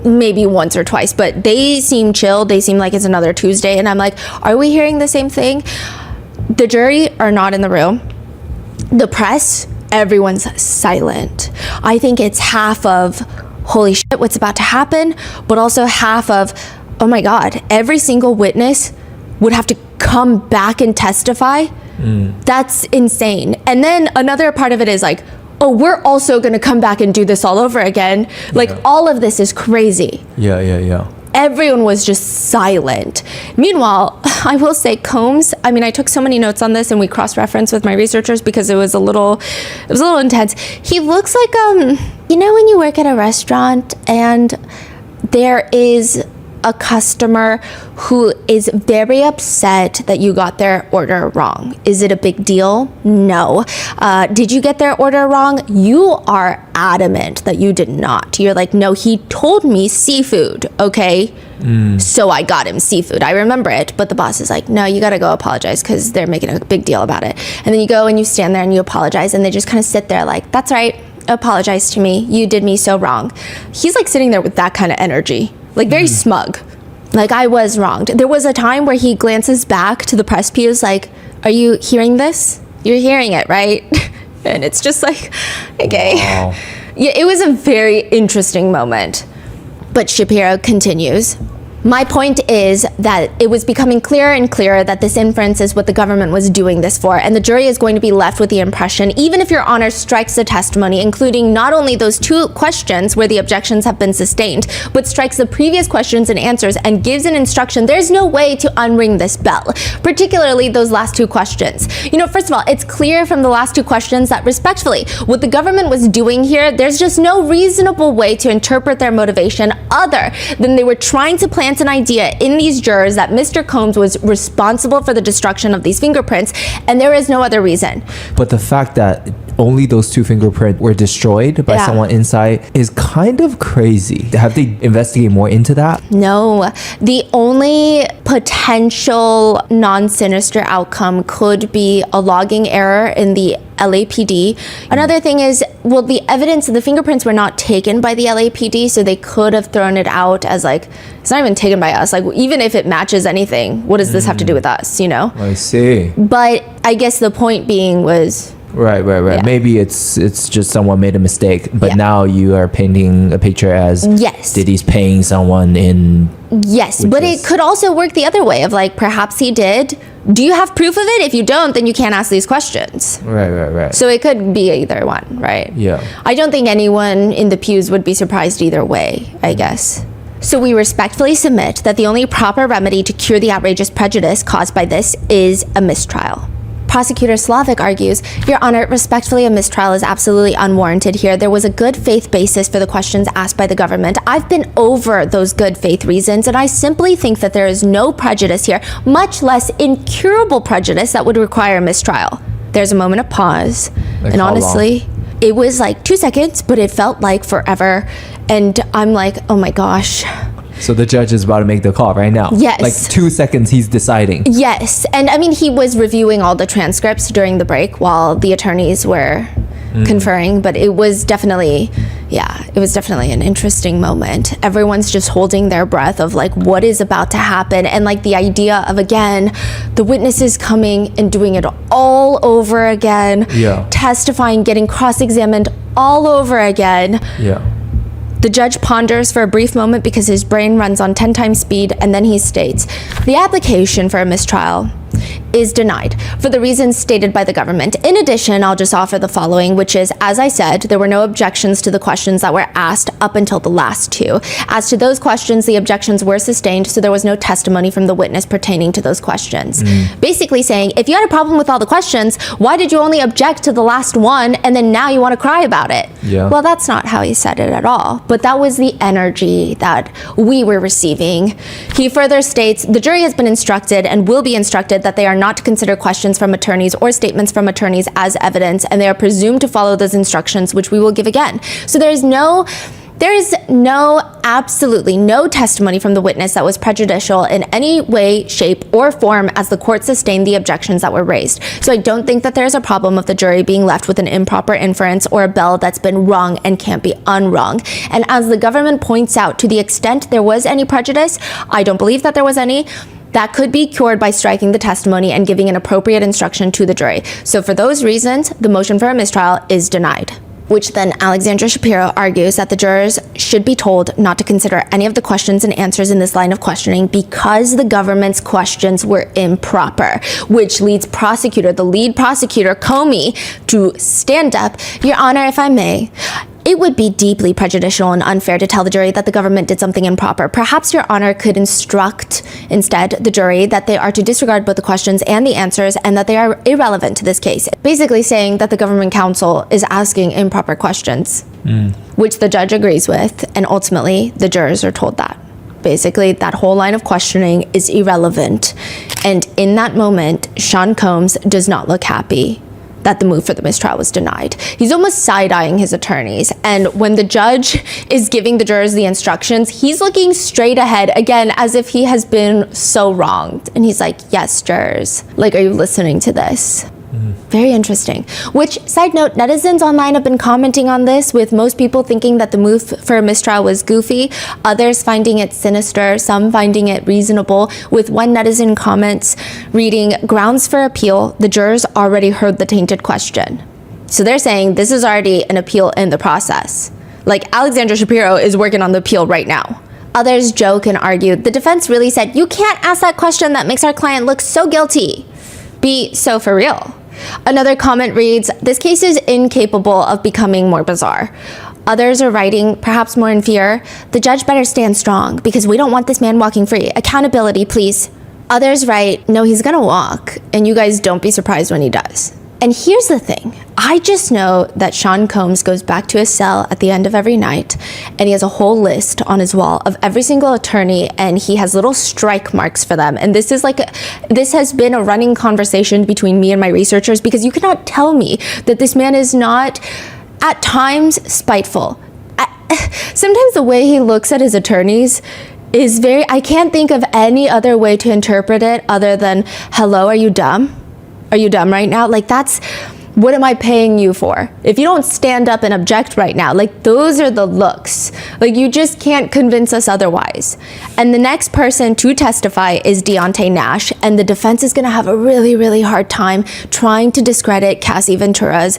Maybe once or twice, but they seem chill. They seem like it's another Tuesday, and I'm like, are we hearing the same thing? The jury are not in the room. The press, everyone's silent. I think it's half of, holy shit, what's about to happen, but also half of, oh my God, every single witness would have to come back and testify. That's insane. And then another part of it is like, oh, we're also going to come back and do this all over again. Like, all of this is crazy. Yeah. Everyone was just silent. Meanwhile, I will say Combs, I mean, I took so many notes on this and we cross-referenced with my researchers because it was a little intense. He looks like, you know when you work at a restaurant and there is a customer who is very upset that you got their order wrong. Is it a big deal? No. Did you get their order wrong? You are adamant that you did not. You're like, no, he told me seafood, okay? So I got him seafood. I remember it. But the boss is like, no, you got to go apologize because they're making a big deal about it. And then you go and you stand there and you apologize and they just kind of sit there like, that's right. Apologize to me. You did me so wrong. He's like sitting there with that kind of energy. Like very smug. Like I was wronged. There was a time where he glances back to the press pews like, are you hearing this? You're hearing it, right? And it's just like, okay. Wow. Yeah, it was a very interesting moment. But Shapiro continues. My point is that it was becoming clearer and clearer that this inference is what the government was doing this for, and the jury is going to be left with the impression, even if Your Honor strikes the testimony, including not only those 2 questions where the objections have been sustained, but strikes the previous questions and answers and gives an instruction, there's no way to unring this bell, particularly those last 2 questions. You know, first of all, it's clear from the last 2 questions that respectfully, what the government was doing here, there's just no reasonable way to interpret their motivation other than they were trying to plant an idea in these jurors that Mr. Combs was responsible for the destruction of these fingerprints, and there is no other reason. But the fact that only those 2 fingerprints were destroyed by someone inside is kind of crazy. Have they investigated more into that? No. The only potential non-sinister outcome could be a logging error in the LAPD. Another thing is, well, the evidence, the fingerprints were not taken by the LAPD, so they could have thrown it out as like, it's not even taken by us. Like, even if it matches anything, what does this have to do with us, you know? I see. But I guess the point being was... Right. Yeah. Maybe it's just someone made a mistake, but Yeah. now you are painting a picture as Yes. Diddy's paying someone in. Yes, but it could also work the other way of like, perhaps he did. Do you have proof of it? If you don't, then you can't ask these questions. Right. So it could be either one, right? Yeah. I don't think anyone in the pews would be surprised either way, I guess. So we respectfully submit that the only proper remedy to cure the outrageous prejudice caused by this is a mistrial. Prosecutor Slavic argues, Your Honor, respectfully, a mistrial is absolutely unwarranted here. There was a good faith basis for the questions asked by the government. I've been over those good faith reasons, and I simply think that there is no prejudice here, much less incurable prejudice that would require a mistrial. There's a moment of pause, Like and how honestly, it was like 2 seconds, but it felt like forever. And I'm like, oh my gosh. So the judge is about to make the call right now. Yes. Like 2 seconds, he's deciding. Yes, and I mean, he was reviewing all the transcripts during the break while the attorneys were conferring, but it was definitely an interesting moment. Everyone's just holding their breath of like, what is about to happen? And like the idea of, again, the witnesses coming and doing it all over again, testifying, getting cross-examined all over again. Yeah. The judge ponders for a brief moment because his brain runs on 10 times speed, and then he states, the application for a mistrial is denied for the reasons stated by the government. In addition, I'll just offer the following, which is, as I said, there were no objections to the questions that were asked up until the last 2. As to those questions, the objections were sustained, so there was no testimony from the witness pertaining to those questions. Basically saying, if you had a problem with all the questions, why did you only object to the last one, and then now you want to cry about it? Yeah. Well, that's not how he said it at all, but that was the energy that we were receiving. He further states, the jury has been instructed and will be instructed that they are not to consider questions from attorneys or statements from attorneys as evidence, and they are presumed to follow those instructions, which we will give again. So there is absolutely no testimony from the witness that was prejudicial in any way, shape, or form as the court sustained the objections that were raised. So I don't think that there's a problem of the jury being left with an improper inference or a bell that's been rung and can't be unrung. And as the government points out, to the extent there was any prejudice, I don't believe that there was any, that could be cured by striking the testimony and giving an appropriate instruction to the jury. So for those reasons, the motion for a mistrial is denied. Which then Alexandra Shapiro argues that the jurors should be told not to consider any of the questions and answers in this line of questioning because the government's questions were improper, which leads the lead prosecutor, Comey, to stand up. Your Honor, if I may, It would be deeply prejudicial and unfair to tell the jury that the government did something improper. Perhaps Your Honor could instruct instead the jury that they are to disregard both the questions and the answers and that they are irrelevant to this case. Basically saying that the government counsel is asking improper questions, which the judge agrees with, and ultimately the jurors are told that. Basically, that whole line of questioning is irrelevant. And in that moment, Sean Combs does not look happy that the move for the mistrial was denied. He's almost side-eyeing his attorneys. And when the judge is giving the jurors the instructions, he's looking straight ahead, again, as if he has been so wronged. And he's like, yes, jurors, like, are you listening to this? Very interesting. Which, side note, netizens online have been commenting on this, with most people thinking that the move for a mistrial was goofy, others finding it sinister, some finding it reasonable, with one netizen comments reading, grounds for appeal, the jurors already heard the tainted question. So they're saying this is already an appeal in the process. Like, Alexandra Shapiro is working on the appeal right now. Others joke and argue, the defense really said, you can't ask that question, that makes our client look so guilty. Be so for real. Another comment reads, this case is incapable of becoming more bizarre. Others are writing, perhaps more in fear, the judge better stand strong because we don't want this man walking free. Accountability, please. Others write, no, he's gonna walk, and you guys don't be surprised when he does. And here's the thing. I just know that Sean Combs goes back to his cell at the end of every night, and he has a whole list on his wall of every single attorney, and he has little strike marks for them. And this is this has been a running conversation between me and my researchers, because you cannot tell me that this man is not, at times, spiteful. Sometimes the way he looks at his attorneys is I can't think of any other way to interpret it other than, hello, are you dumb? Are you dumb right now? Like, that's, what am I paying you for? If you don't stand up and object right now, like, those are the looks. Like, you just can't convince us otherwise. And the next person to testify is Deontay Nash, and the defense is gonna have a really, really hard time trying to discredit Cassie Ventura's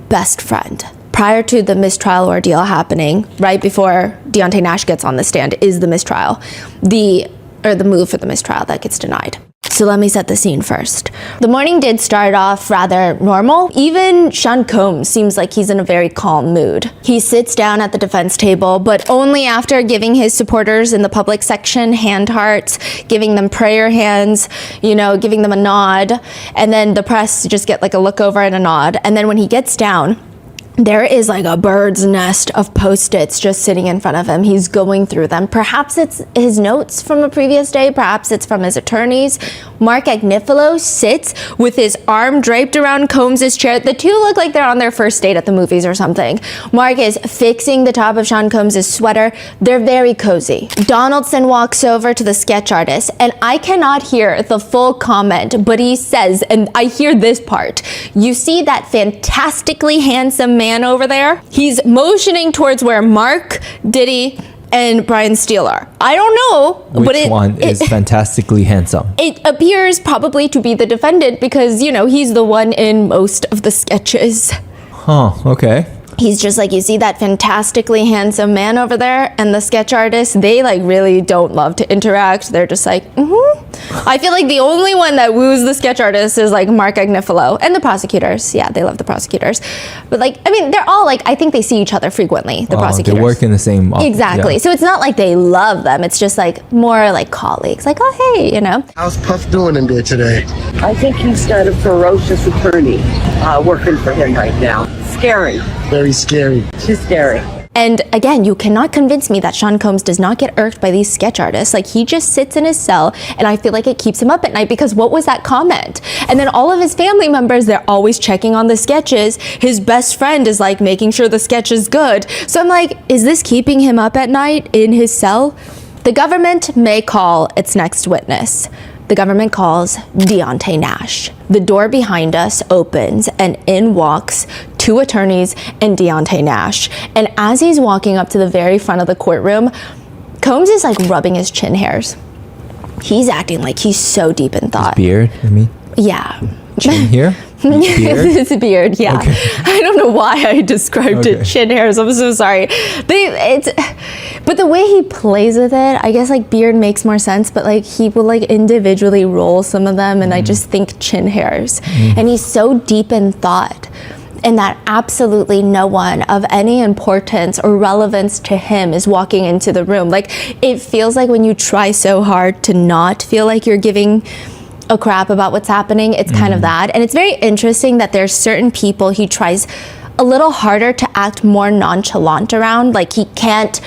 best friend. Prior to the mistrial ordeal happening, right before Deontay Nash gets on the stand, is the mistrial, the move for the mistrial that gets denied. So let me set the scene first. The morning did start off rather normal. Even Sean Combs seems like he's in a very calm mood. He sits down at the defense table, but only after giving his supporters in the public section hand hearts, giving them prayer hands, giving them a nod, and then the press just get like a look over and a nod. And then when he gets down, there is like a bird's nest of Post-its just sitting in front of him. He's going through them. Perhaps it's his notes from a previous day. Perhaps it's from his attorneys. Mark Agnifilo sits with his arm draped around Combs' chair. The two look like they're on their first date at the movies or something. Mark is fixing the top of Sean Combs' sweater. They're very cozy. Donaldson walks over to the sketch artist, and I cannot hear the full comment, but he says, and I hear this part, you see that fantastically handsome man over there? He's motioning towards where Mark, Diddy, and Brian Steele are. I don't know, which one is fantastically handsome. It appears probably to be the defendant because, he's the one in most of the sketches. Huh, okay. He's just like, you see that fantastically handsome man over there? And the sketch artists, they really don't love to interact. They're just like, I feel like the only one that woos the sketch artists is like Mark Agnifilo and the prosecutors. Yeah, they love the prosecutors. But they're all I think they see each other frequently, the prosecutors. They work in the same office. Exactly. Yeah. So it's not like they love them. It's just more like colleagues. Like, oh, hey, How's Puff doing in there today? I think he's got a ferocious attorney working for him right now. Scary. Very scary. Too scary. And again, you cannot convince me that Sean Combs does not get irked by these sketch artists. He just sits in his cell, and I feel like it keeps him up at night because what was that comment? And then all of his family members, they're always checking on the sketches. His best friend is making sure the sketch is good. So I'm like, is this keeping him up at night in his cell? The government may call its next witness. The government calls Deontay Nash. The door behind us opens, and in walks two attorneys and Deontay Nash. And as he's walking up to the very front of the courtroom, Combs is rubbing his chin hairs. He's acting like he's so deep in thought. His beard, I mean? Yeah. Chin here? Beard? His beard, yeah. Okay. I don't know why I described it chin hairs. I'm so sorry. But the way he plays with it, I guess beard makes more sense, but he will individually roll some of them, and I just think chin hairs. And he's so deep in thought. and that absolutely no one of any importance or relevance to him is walking into the room. Like, it feels like when you try so hard to not feel like you're giving a crap about what's happening, it's kind of that. And it's very interesting that there's certain people he tries a little harder to act more nonchalant around. Like, he can't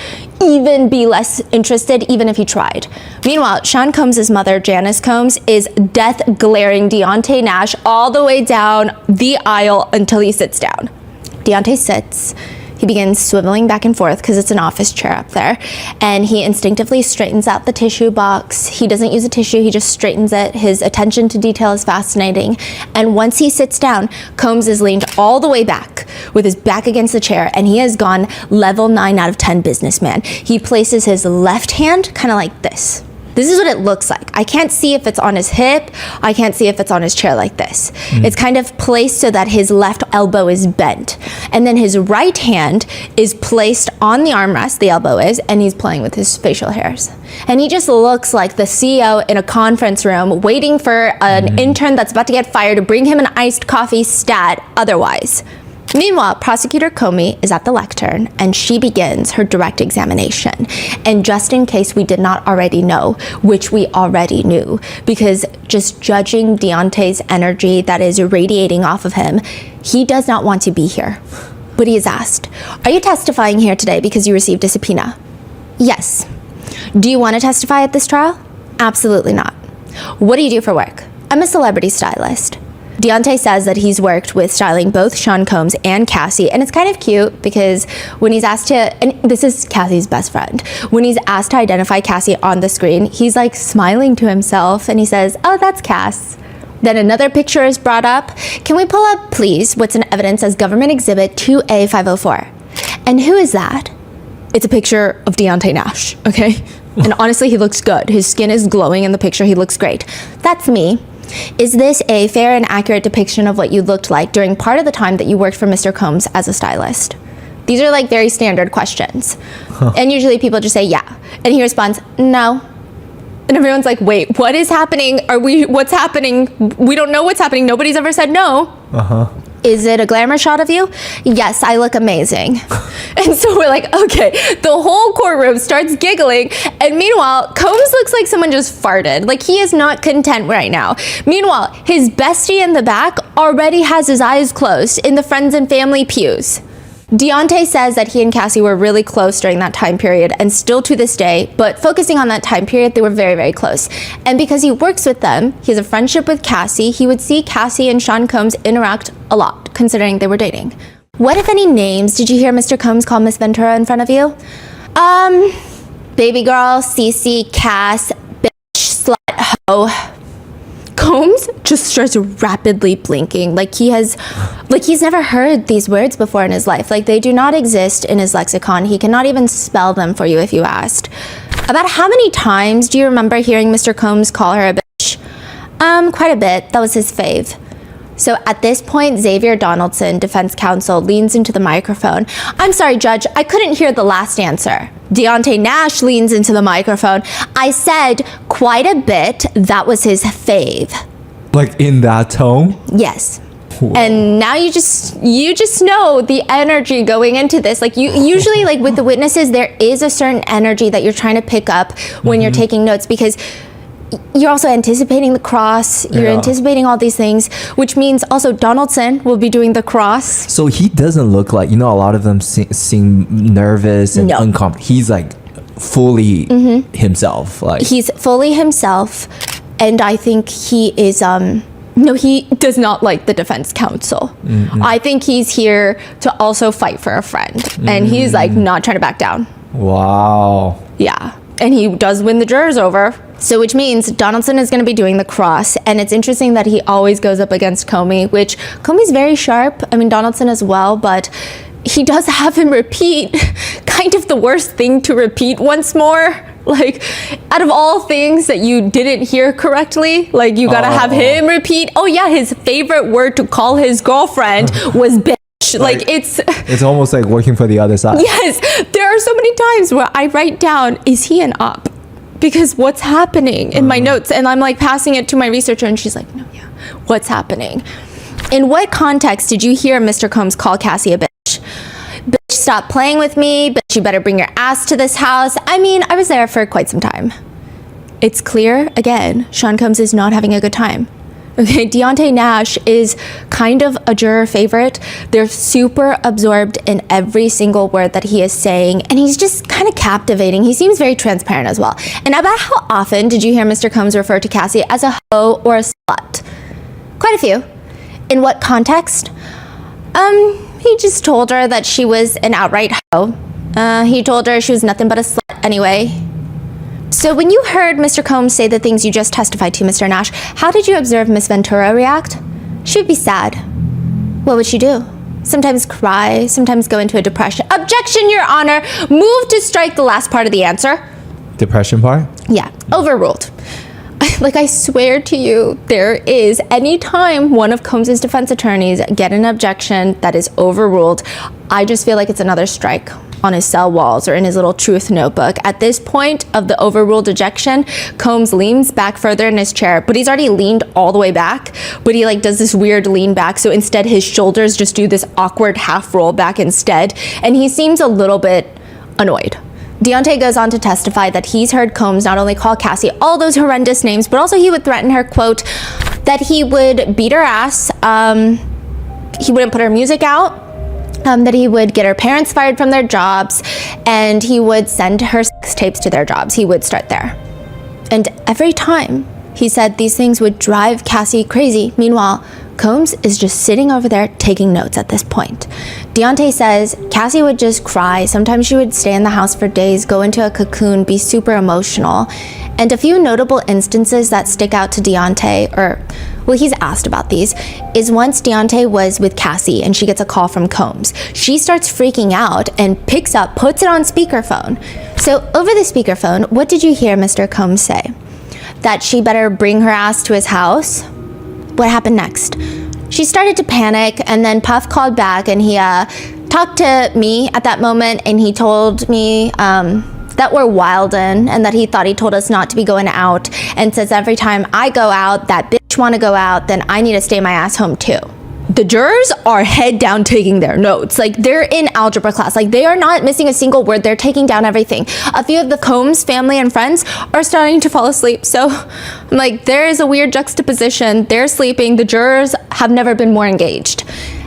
even be less interested even if he tried. Meanwhile, Sean Combs' mother, Janice Combs, is death glaring Deontay Nash all the way down the aisle until he sits down. Deontay sits. He begins swiveling back and forth because it's an office chair up there, and he instinctively straightens out the tissue box. He doesn't use a tissue, he just straightens it. His attention to detail is fascinating. And once he sits down, Combs is leaned all the way back with his back against the chair, and he has gone level 9 out of 10 businessman. He places his left hand kind of like this. This is what it looks like. I can't see if it's on his hip. I can't see if it's on his chair like this. It's kind of placed so that his left elbow is bent. And then his right hand is placed on the armrest, the elbow is, and he's playing with his facial hairs. And he just looks like the CEO in a conference room waiting for an intern that's about to get fired to bring him an iced coffee stat otherwise. Meanwhile, Prosecutor Comey is at the lectern, and she begins her direct examination. And just in case we did not already know, which we already knew, because just judging Deontay's energy that is radiating off of him, he does not want to be here. But he is asked, "Are you testifying here today because you received a subpoena?" "Yes." "Do you want to testify at this trial?" "Absolutely not." "What do you do for work?" "I'm a celebrity stylist." Deontay says that he's worked with styling both Sean Combs and Cassie, and it's kind of cute because when he's asked to, and this is Cassie's best friend, when he's asked to identify Cassie on the screen, he's like smiling to himself and he says, "Oh, that's Cass." Then another picture is brought up. "Can we pull up, please, what's in evidence as Government Exhibit 2A504? "And who is that?" It's a picture of Deontay Nash, okay? And honestly, he looks good. His skin is glowing in the picture. He looks great. "That's me. Is this a fair and accurate depiction of what you looked like during part of the time that you worked for Mr. Combs as a stylist?" These are like very standard questions. And usually people just say, "Yeah." And he responds, "No." And everyone's like, "Wait, what is happening? What's happening? We don't know what's happening. Nobody's ever said no." "Is it a glamour shot of you?" "Yes, I look amazing." And so we're like, okay, the whole courtroom starts giggling. And meanwhile, Combs looks like someone just farted. Like, he is not content right now. Meanwhile, his bestie in the back already has his eyes closed in the friends and family pews. Deontay says that he and Cassie were really close during that time period and still to this day, but focusing on that time period, they were very, very close. And because he works with them, he has a friendship with Cassie, he would see Cassie and Sean Combs interact a lot, considering they were dating. "What, if any, names did you hear Mr. Combs call Miss Ventura in front of you?" Baby girl, Cece, Cass, bitch, slut, hoe." Combs just starts rapidly blinking, like he's never heard these words before in his life. Like, they do not exist in his lexicon. He cannot even spell them for you if you asked. "About how many times do you remember hearing Mr. Combs call her a bitch?" Quite a bit. That was his fave." So at this point, Xavier Donaldson, defense counsel, leans into the microphone. "I'm sorry, Judge, I couldn't hear the last answer." Deontay Nash leans into the microphone. "I said quite a bit. That was his fave." Like, in that tone? Yes. Whoa. And now you just know the energy going into this. Like, you usually, like with the witnesses, there is a certain energy that you're trying to pick up when you're taking notes, because you're also anticipating the cross, you're anticipating all these things, which means also Donaldson will be doing the cross. So he doesn't look like, a lot of them seem nervous and uncomfortable. He's like fully himself. Like, he's fully himself, and I think he is no, he does not like the defense counsel. I think he's here to also fight for a friend, and he's like not trying to back down. Wow. Yeah. And he does win the jurors over. So which means Donaldson is going to be doing the cross. And it's interesting that he always goes up against Comey, which Comey's very sharp. I mean, Donaldson as well, but he does have him repeat kind of the worst thing to repeat once more. Like, out of all things that you didn't hear correctly, like, you gotta have him repeat, "Oh yeah, his favorite word to call his girlfriend was bitch." Like, it's almost like working for the other side. Yes, there are so many times where I write down, "Is he an op?" Because what's happening in my notes, and I'm like passing it to my researcher, and she's like, "No, yeah, what's happening?" In what context did you hear Mr. Combs call Cassie a bitch? Bitch, stop playing with me. Bitch, you better bring your ass to this house. I mean, I was there for quite some time. It's clear, again, Sean Combs is not having a good time. Okay, Deontay Nash is kind of a juror favorite. They're super absorbed in every single word that he is saying, and he's just kind of captivating. He seems very transparent as well. And about how often did you hear Mr. Combs refer to Cassie as a hoe or a slut? Quite a few. In what context? He just told her that she was an outright hoe. He told her she was nothing but a slut anyway. So when you heard Mr. Combs say the things you just testified to, Mr. Nash, how did you observe Miss Ventura react? She would be sad. What would she do? Sometimes cry, sometimes go into a depression. Objection, Your Honor. Move to strike the last part of the answer. Depression part? Yeah, overruled. Like, I swear to you, there is, anytime one of Combs' defense attorneys get an objection that is overruled, I just feel like it's another strike on his cell walls or in his little truth notebook. At this point of the overruled ejection, Combs leans back further in his chair, but he's already leaned all the way back, but he like does this weird lean back, so instead his shoulders just do this awkward half roll back instead, and he seems a little bit annoyed. Deontay goes on to testify that he's heard Combs not only call Cassie all those horrendous names, but also he would threaten her, quote, that he would beat her ass, he wouldn't put her music out, that he would get her parents fired from their jobs, and he would send her sex tapes to their jobs. He would start there. And every time he said these things would drive Cassie crazy. Meanwhile, Combs is just sitting over there taking notes at this point. Deontay says Cassie would just cry. Sometimes she would stay in the house for days, go into a cocoon, be super emotional. And a few notable instances that stick out to Deontay, or, well, he's asked about these, is once Deontay was with Cassie and she gets a call from Combs. She starts freaking out and picks up, puts it on speakerphone. So over the speakerphone, what did you hear Mr. Combs say? That she better bring her ass to his house? What happened next? She started to panic, and then Puff called back, and he talked to me at that moment, and he told me that we're wildin', and that he thought he told us not to be going out, and says every time I go out, that bitch want to go out, then I need to stay my ass home too. The jurors are head down taking their notes. Like, they're in algebra class. Like, they are not missing a single word. They're taking down everything. A few of the Combs family and friends are starting to fall asleep. So I'm like, there is a weird juxtaposition. They're sleeping. The jurors have never been more engaged.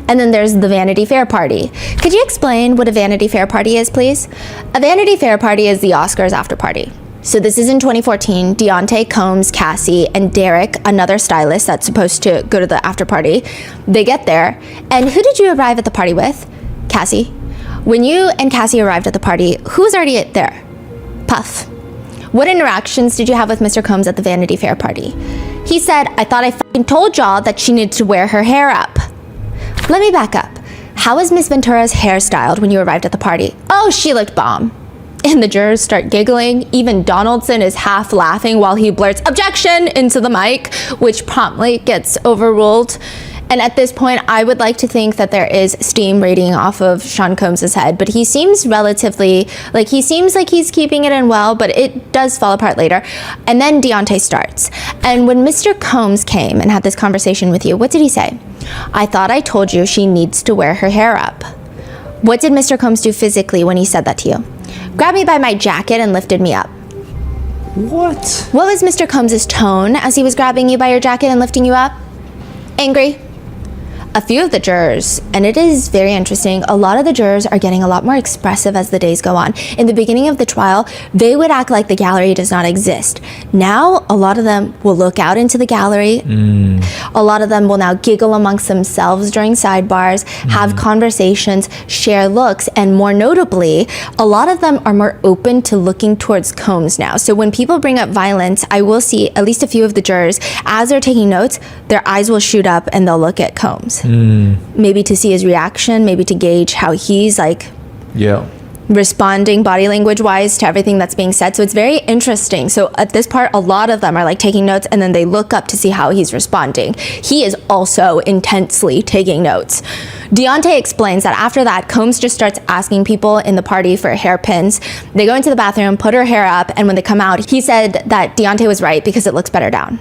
And then there's the Vanity Fair party. Could you explain what a Vanity Fair party is, please? A Vanity Fair party is the Oscars after party. So this is in 2014. Deontay, Combs, Cassie, and Derek, another stylist that's supposed to go to the after party, they get there. And who did you arrive at the party with? Cassie. When you and Cassie arrived at the party, who was already there? Puff. What interactions did you have with Mr. Combs at the Vanity Fair party? He said, I thought I fucking told y'all that she needed to wear her hair up. Let me back up. How was Miss Ventura's hair styled when you arrived at the party? Oh, she looked bomb. And the jurors start giggling. Even Donaldson is half laughing while he blurts objection into the mic, which promptly gets overruled. And at this point, I would like to think that there is steam radiating off of Sean Combs' head, but he seems relatively, like, he seems like he's keeping it in well, but it does fall apart later. And then Deontay starts. And when Mr. Combs came and had this conversation with you, what did he say? I thought I told you she needs to wear her hair up. What did Mr. Combs do physically when he said that to you? Grabbed me by my jacket and lifted me up. What? What was Mr. Combs' tone as he was grabbing you by your jacket and lifting you up? Angry. A few of the jurors, and it is very interesting, a lot of the jurors are getting a lot more expressive as the days go on. In the beginning of the trial, they would act like the gallery does not exist. Now, a lot of them will look out into the gallery. A lot of them will now giggle amongst themselves during sidebars, have conversations, share looks, and more notably, a lot of them are more open to looking towards Combs now. So when people bring up violence, I will see at least a few of the jurors, as they're taking notes, their eyes will shoot up and they'll look at Combs. Maybe to see his reaction, maybe to gauge how he's like responding body language wise to everything that's being said. So it's very interesting. So at this part, a lot of them are like taking notes and then they look up to see how he's responding. He is also intensely taking notes. Deontay explains that after that, Combs just starts asking people in the party for hairpins. They go into the bathroom, put her hair up, and when they come out, he said that Deontay was right because it looks better down.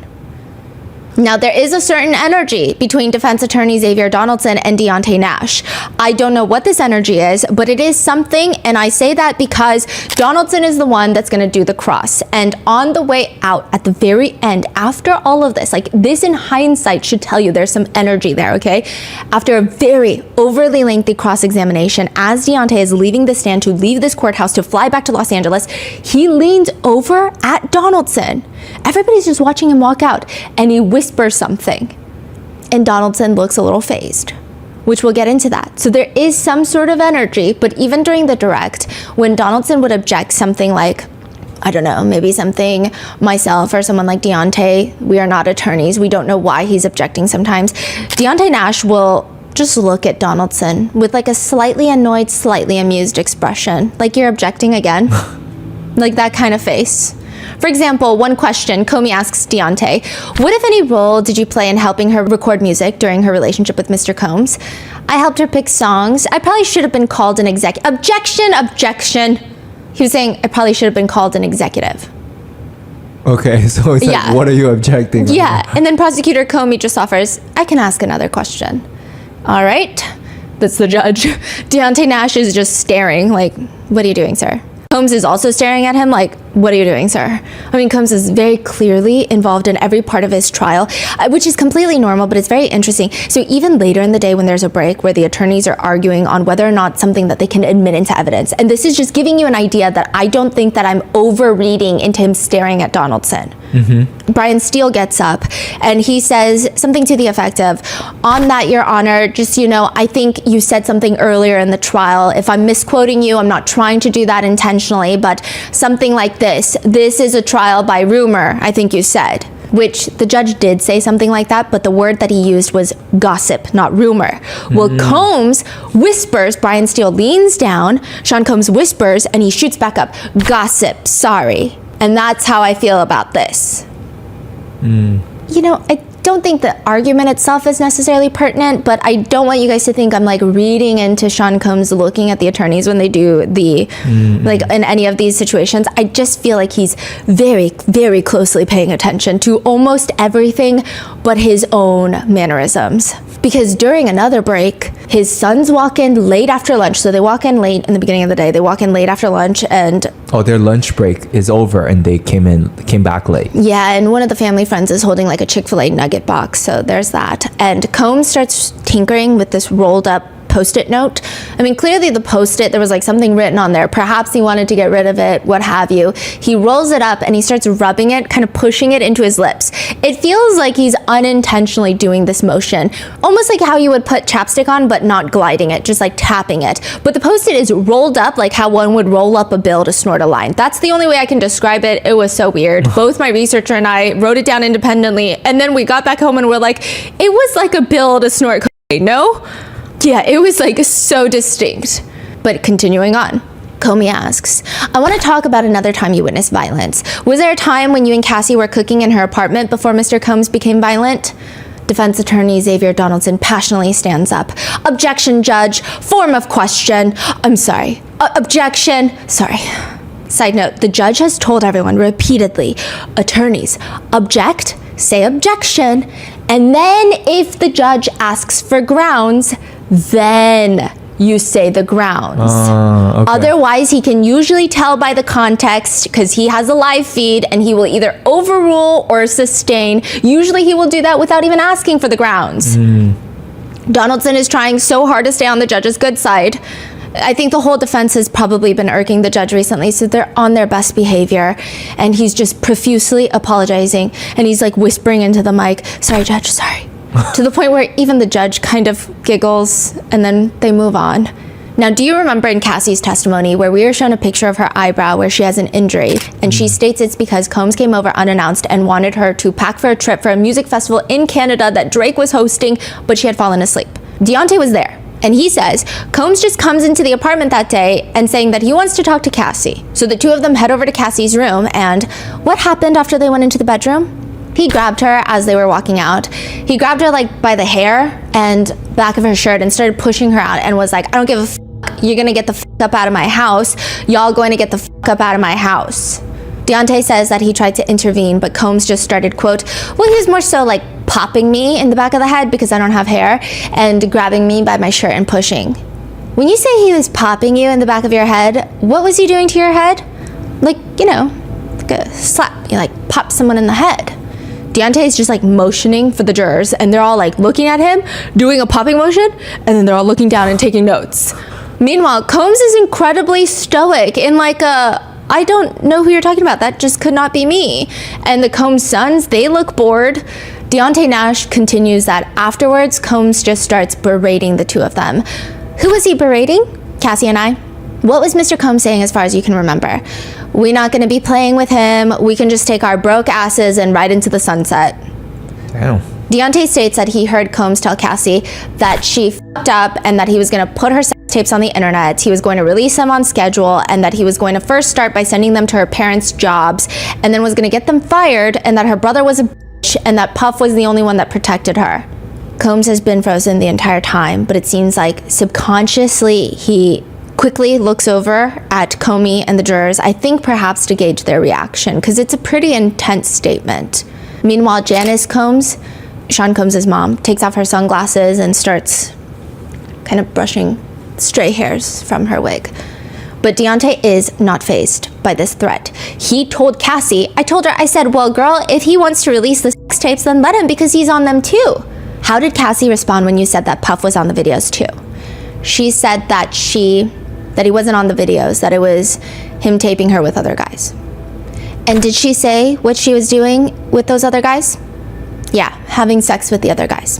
Now, there is a certain energy between defense attorney Xavier Donaldson and Deontay Nash. I don't know what this energy is, but it is something, and I say that because Donaldson is the one that's going to do the cross. And on the way out, at the very end, after all of this, like this in hindsight should tell you there's some energy there, okay? After a very overly lengthy cross-examination, as Deontay is leaving the stand to leave this courthouse to fly back to Los Angeles, he leans over at Donaldson. Everybody's just watching him walk out, and he whispers something. And Donaldson looks a little phased, which we'll get into that. So there is some sort of energy, but even during the direct, when Donaldson would object something like, I don't know, maybe something myself or someone like Deontay, we are not attorneys, we don't know why he's objecting sometimes, Deontay Nash will just look at Donaldson with like a slightly annoyed, slightly amused expression, like you're objecting again, like that kind of face. For example, one question, Comey asks Deontay, what if any role did you play in helping her record music during her relationship with Mr. Combs? I helped her pick songs. I probably should have been called an executive. Objection. He was saying, I probably should have been called an executive. Okay, so it's like, what are you objecting? Yeah, and then prosecutor Comey just offers, I can ask another question. All right, that's the judge. Deontay Nash is just staring like, what are you doing, sir? Combs is also staring at him like, what are you doing, sir? I mean, Combs is very clearly involved in every part of his trial, which is completely normal, but it's very interesting. So even later in the day when there's a break where the attorneys are arguing on whether or not something that they can admit into evidence, and this is just giving you an idea that I don't think that I'm over-reading into him staring at Donaldson. Brian Steele gets up and he says something to the effect of, on that, Your Honor, just, you know, I think you said something earlier in the trial. If I'm misquoting you, I'm not trying to do that intentionally, but something like this. This is a trial by rumor, I think you said. Which the judge did say something like that, but the word that he used was gossip, not rumor. Well, Combs whispers, Brian Steele leans down, Sean Combs whispers, and he shoots back up, gossip, sorry. And that's how I feel about this. You know, I don't think the argument itself is necessarily pertinent, but I don't want you guys to think I'm like reading into Sean Combs looking at the attorneys when they do the, like in any of these situations. I just feel like he's very, very closely paying attention to almost everything but his own mannerisms. Because during another break, his sons walk in late after lunch. So they walk in late in the beginning of the day. They walk in late after lunch and... Oh, their lunch break is over and they came back late. Yeah, and one of the family friends is holding like a Chick-fil-A nugget box. So there's that. And Combs starts tinkering with this rolled up Post-it note. I mean, clearly the Post-it, there was like something written on there. Perhaps he wanted to get rid of it, what have you. He rolls it up and he starts rubbing it, kind of pushing it into his lips. It feels like he's unintentionally doing this motion, almost like how you would put chapstick on, but not gliding it, just like tapping it. But the Post-it is rolled up like how one would roll up a bill to snort a line. That's the only way I can describe it. It was so weird. Both my researcher and I wrote it down independently, and then we got back home and we're like, it was like a bill to snort cocaine, no? Yeah, it was like so distinct. But continuing on, Comey asks, I want to talk about another time you witnessed violence. Was there a time when you and Cassie were cooking in her apartment before Mr. Combs became violent? Defense attorney Xavier Donaldson passionately stands up. Objection, judge. Form of question. I'm sorry. Objection. Sorry. Side note, the judge has told everyone repeatedly, attorneys, object, say objection, and then if the judge asks for grounds, then you say the grounds. Okay. Otherwise, he can usually tell by the context because he has a live feed and he will either overrule or sustain. Usually he will do that without even asking for the grounds. Donaldson is trying so hard to stay on the judge's good side. I think the whole defense has probably been irking the judge recently, so they're on their best behavior. And he's just profusely apologizing. And he's like whispering into the mic, sorry, judge, sorry. To the point where even the judge kind of giggles and then they move on. Now, do you remember in Cassie's testimony where we were shown a picture of her eyebrow where she has an injury, and she states it's because Combs came over unannounced and wanted her to pack for a trip for a music festival in Canada that Drake was hosting, but she had fallen asleep. Deontay was there. And he says, Combs just comes into the apartment that day and saying that he wants to talk to Cassie. So the two of them head over to Cassie's room, and what happened after they went into the bedroom? He grabbed her as they were walking out. He grabbed her like by the hair and back of her shirt and started pushing her out and was like, I don't give a f***. You're gonna get the f*** up out of my house. Y'all going to get the f*** up out of my house. Deontay says that he tried to intervene, but Combs just started, quote, well, he was more so like popping me in the back of the head because I don't have hair, and grabbing me by my shirt and pushing. When you say he was popping you in the back of your head, what was he doing to your head? Like, like a slap. You like pop someone in the head. Deontay is just like motioning for the jurors, and they're all like looking at him, doing a popping motion, and then they're all looking down and taking notes. Meanwhile, Combs is incredibly stoic in like I don't know who you're talking about. That just could not be me. And the Combs sons, they look bored. Deontay Nash continues that afterwards, Combs just starts berating the two of them. Who was he berating? Cassie and I. What was Mr. Combs saying as far as you can remember? We're not going to be playing with him. We can just take our broke asses and ride into the sunset. Damn. Deontay states that he heard Combs tell Cassie that she fucked up and that he was going to put her sex tapes on the internet. He was going to release them on schedule, and that he was going to first start by sending them to her parents' jobs, and then was going to get them fired, and that her brother was a bitch, and that Puff was the only one that protected her. Combs has been frozen the entire time, but it seems like subconsciously he quickly looks over at Comey and the jurors, I think perhaps to gauge their reaction, because it's a pretty intense statement. Meanwhile, Janice Combs, Sean Combs' mom, takes off her sunglasses and starts kind of brushing stray hairs from her wig. But Deontay is not fazed by this threat. He told Cassie, I said, well, girl, if he wants to release the sex tapes, then let him, because he's on them too. How did Cassie respond when you said that Puff was on the videos too? She said that he wasn't on the videos, that it was him taping her with other guys. And did she say what she was doing with those other guys? Yeah, having sex with the other guys.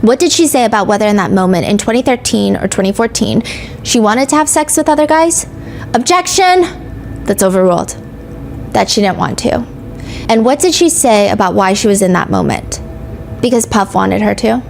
What did she say about whether in that moment in 2013 or 2014 she wanted to have sex with other guys? Objection! That's overruled. That she didn't want to. And what did she say about why she was in that moment? Because Puff wanted her to.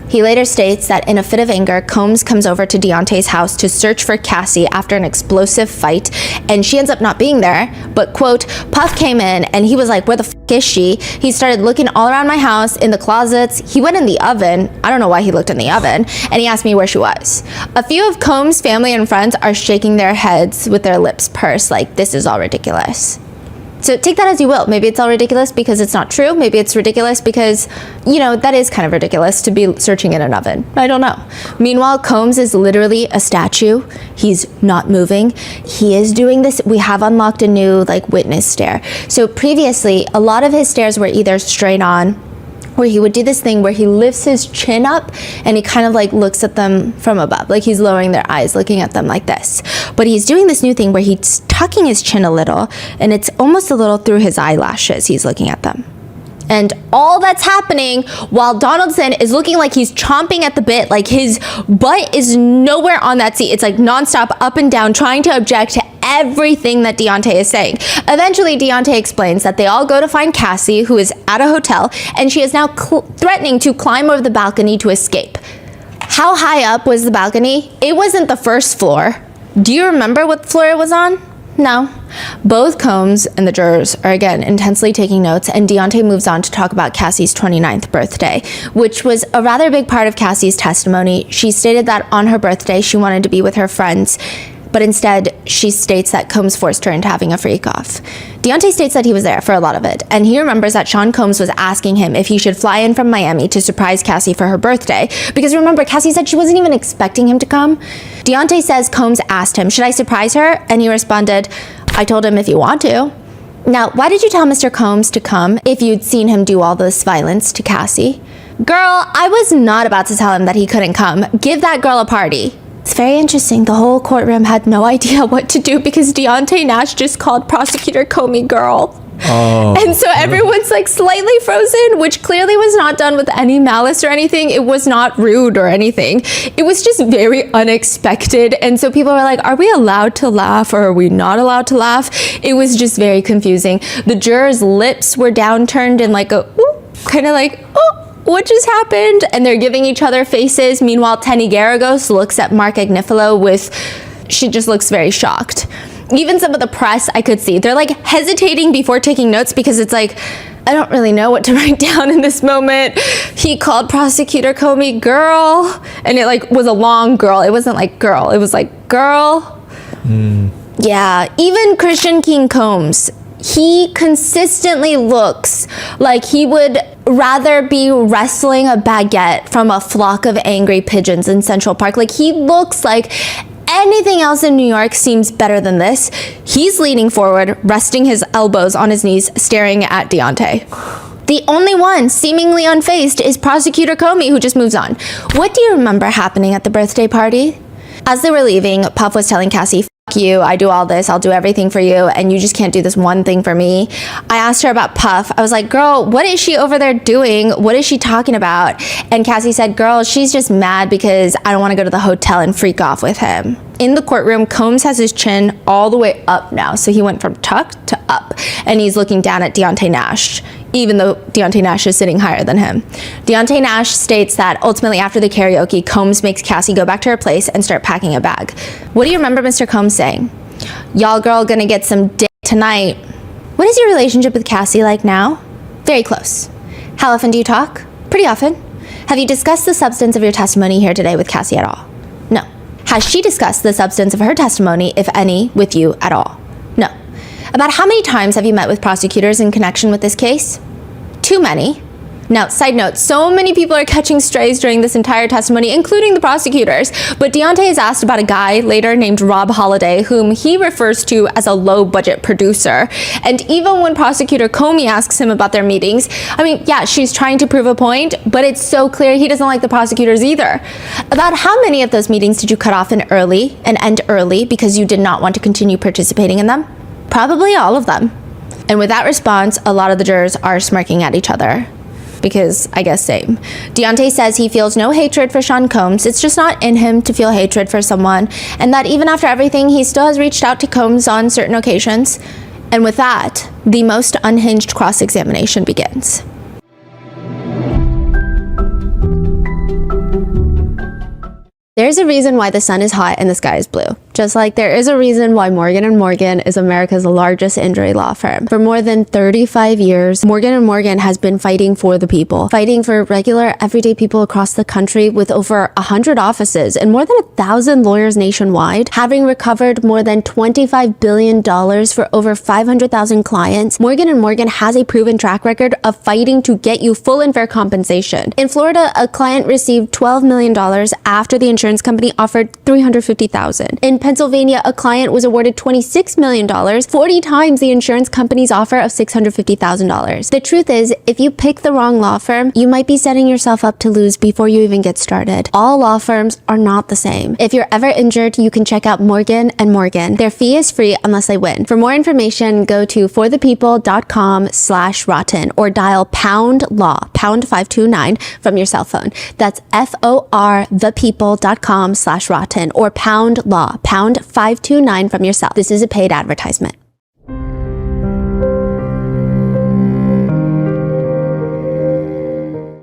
He later states that in a fit of anger, Combs comes over to Deontay's house to search for Cassie after an explosive fight, and she ends up not being there, but quote, Puff came in and he was like, where the f is she? He started looking all around my house, in the closets, he went in the oven, I don't know why he looked in the oven, and he asked me where she was. A few of Combs' family and friends are shaking their heads with their lips pursed like, this is all ridiculous. So take that as you will. Maybe it's all ridiculous because it's not true. Maybe it's ridiculous because, that is kind of ridiculous to be searching in an oven. I don't know. Meanwhile, Combs is literally a statue. He's not moving. He is doing this. We have unlocked a new witness stare. So previously, a lot of his stares were either straight on, where he would do this thing where he lifts his chin up and he kind of looks at them from above, like he's lowering their eyes, looking at them like this. But he's doing this new thing where he's tucking his chin a little, and it's almost a little through his eyelashes. He's looking at them. And all that's happening while Donaldson is looking like he's chomping at the bit, like his butt is nowhere on that seat. It's nonstop up and down, trying to object to everything that Deontay is saying. Eventually, Deontay explains that they all go to find Cassie, who is at a hotel, and she is now threatening to climb over the balcony to escape. How high up was the balcony? It wasn't the first floor. Do you remember what floor it was on? No. Both Combs and the jurors are again intensely taking notes, and Deontay moves on to talk about Cassie's 29th birthday, which was a rather big part of Cassie's testimony. She stated that on her birthday she wanted to be with her friends, but instead she states that Combs forced her into having a freak off. Deontay states that he was there for a lot of it, and he remembers that Sean Combs was asking him if he should fly in from Miami to surprise Cassie for her birthday, because remember, Cassie said she wasn't even expecting him to come. Deontay says Combs asked him, should I surprise her? And he responded, I told him if you want to. Now, why did you tell Mr. Combs to come if you'd seen him do all this violence to Cassie? Girl, I was not about to tell him that he couldn't come. Give that girl a party. It's very interesting. The whole courtroom had no idea what to do because Deontay Nash just called Prosecutor Comey girl. Oh. And so everyone's slightly frozen, which clearly was not done with any malice or anything. It was not rude or anything. It was just very unexpected. And so people were like, are we allowed to laugh or are we not allowed to laugh? It was just very confusing. The jurors' lips were downturned and what just happened? And they're giving each other faces. Meanwhile, Tenny Garagos looks at Mark Agnifilo she just looks very shocked. Even some of the press I could see, they're hesitating before taking notes because it's I don't really know what to write down in this moment. He called Prosecutor Comey girl, and it was a long girl. It wasn't girl, it was girl. Yeah, even Christian King Combs, he consistently looks like he would rather be wrestling a baguette from a flock of angry pigeons in Central Park. Like, he looks like anything else in New York seems better than this. He's leaning forward, resting his elbows on his knees, staring at Deontay. The only one seemingly unfazed is Prosecutor Comey, who just moves on. What do you remember happening at the birthday party? As they were leaving, Puff was telling Cassie, "Fuck you, I do all this, I'll do everything for you, and you just can't do this one thing for me." I asked her about Puff. I was like, "Girl, what is she over there doing? What is she talking about?" And Cassie said, "Girl, she's just mad because I don't want to go to the hotel and freak off with him." In the courtroom, Combs has his chin all the way up now, so he went from tucked to up, and he's looking down at Deontay Nash, even though Deontay Nash is sitting higher than him. Deontay Nash states that ultimately after the karaoke, Combs makes Cassie go back to her place and start packing a bag. What do you remember Mr. Combs saying? "Y'all girl gonna get some dick tonight." What is your relationship with Cassie like now? Very close. How often do you talk? Pretty often. Have you discussed the substance of your testimony here today with Cassie at all? No. Has she discussed the substance of her testimony, if any, with you at all? No. About how many times have you met with prosecutors in connection with this case? Too many. Now, side note, so many people are catching strays during this entire testimony, including the prosecutors, but Deontay is asked about a guy later named Rob Holiday, whom he refers to as a low-budget producer. And even when Prosecutor Comey asks him about their meetings, I mean, yeah, she's trying to prove a point, but it's so clear he doesn't like the prosecutors either. About how many of those meetings did you cut off and end early because you did not want to continue participating in them? Probably all of them. And with that response, a lot of the jurors are smirking at each other. Because I guess same. Deontay says he feels no hatred for Sean Combs. It's just not in him to feel hatred for someone. And that even after everything, he still has reached out to Combs on certain occasions. And with that, the most unhinged cross-examination begins. There's a reason why the sun is hot and the sky is blue. Just like there is a reason why Morgan & Morgan is America's largest injury law firm. For more than 35 years, Morgan & Morgan has been fighting for the people, fighting for regular, everyday people across the country with over 100 offices and more than 1,000 lawyers nationwide, having recovered more than $25 billion for over 500,000 clients. Morgan & Morgan has a proven track record of fighting to get you full and fair compensation. In Florida, a client received $12 million after the insurance company offered $350,000. In Pennsylvania, a client was awarded $26 million, 40 times the insurance company's offer of $650,000. The truth is, if you pick the wrong law firm, you might be setting yourself up to lose before you even get started. All law firms are not the same. If you're ever injured, you can check out Morgan & Morgan. Their fee is free unless they win. For more information, go to forthepeople.com/rotten or dial #law, pound 529 from your cell phone. That's forthepeople.com/rotten or #law, pound 529 from your cell. This is a paid advertisement.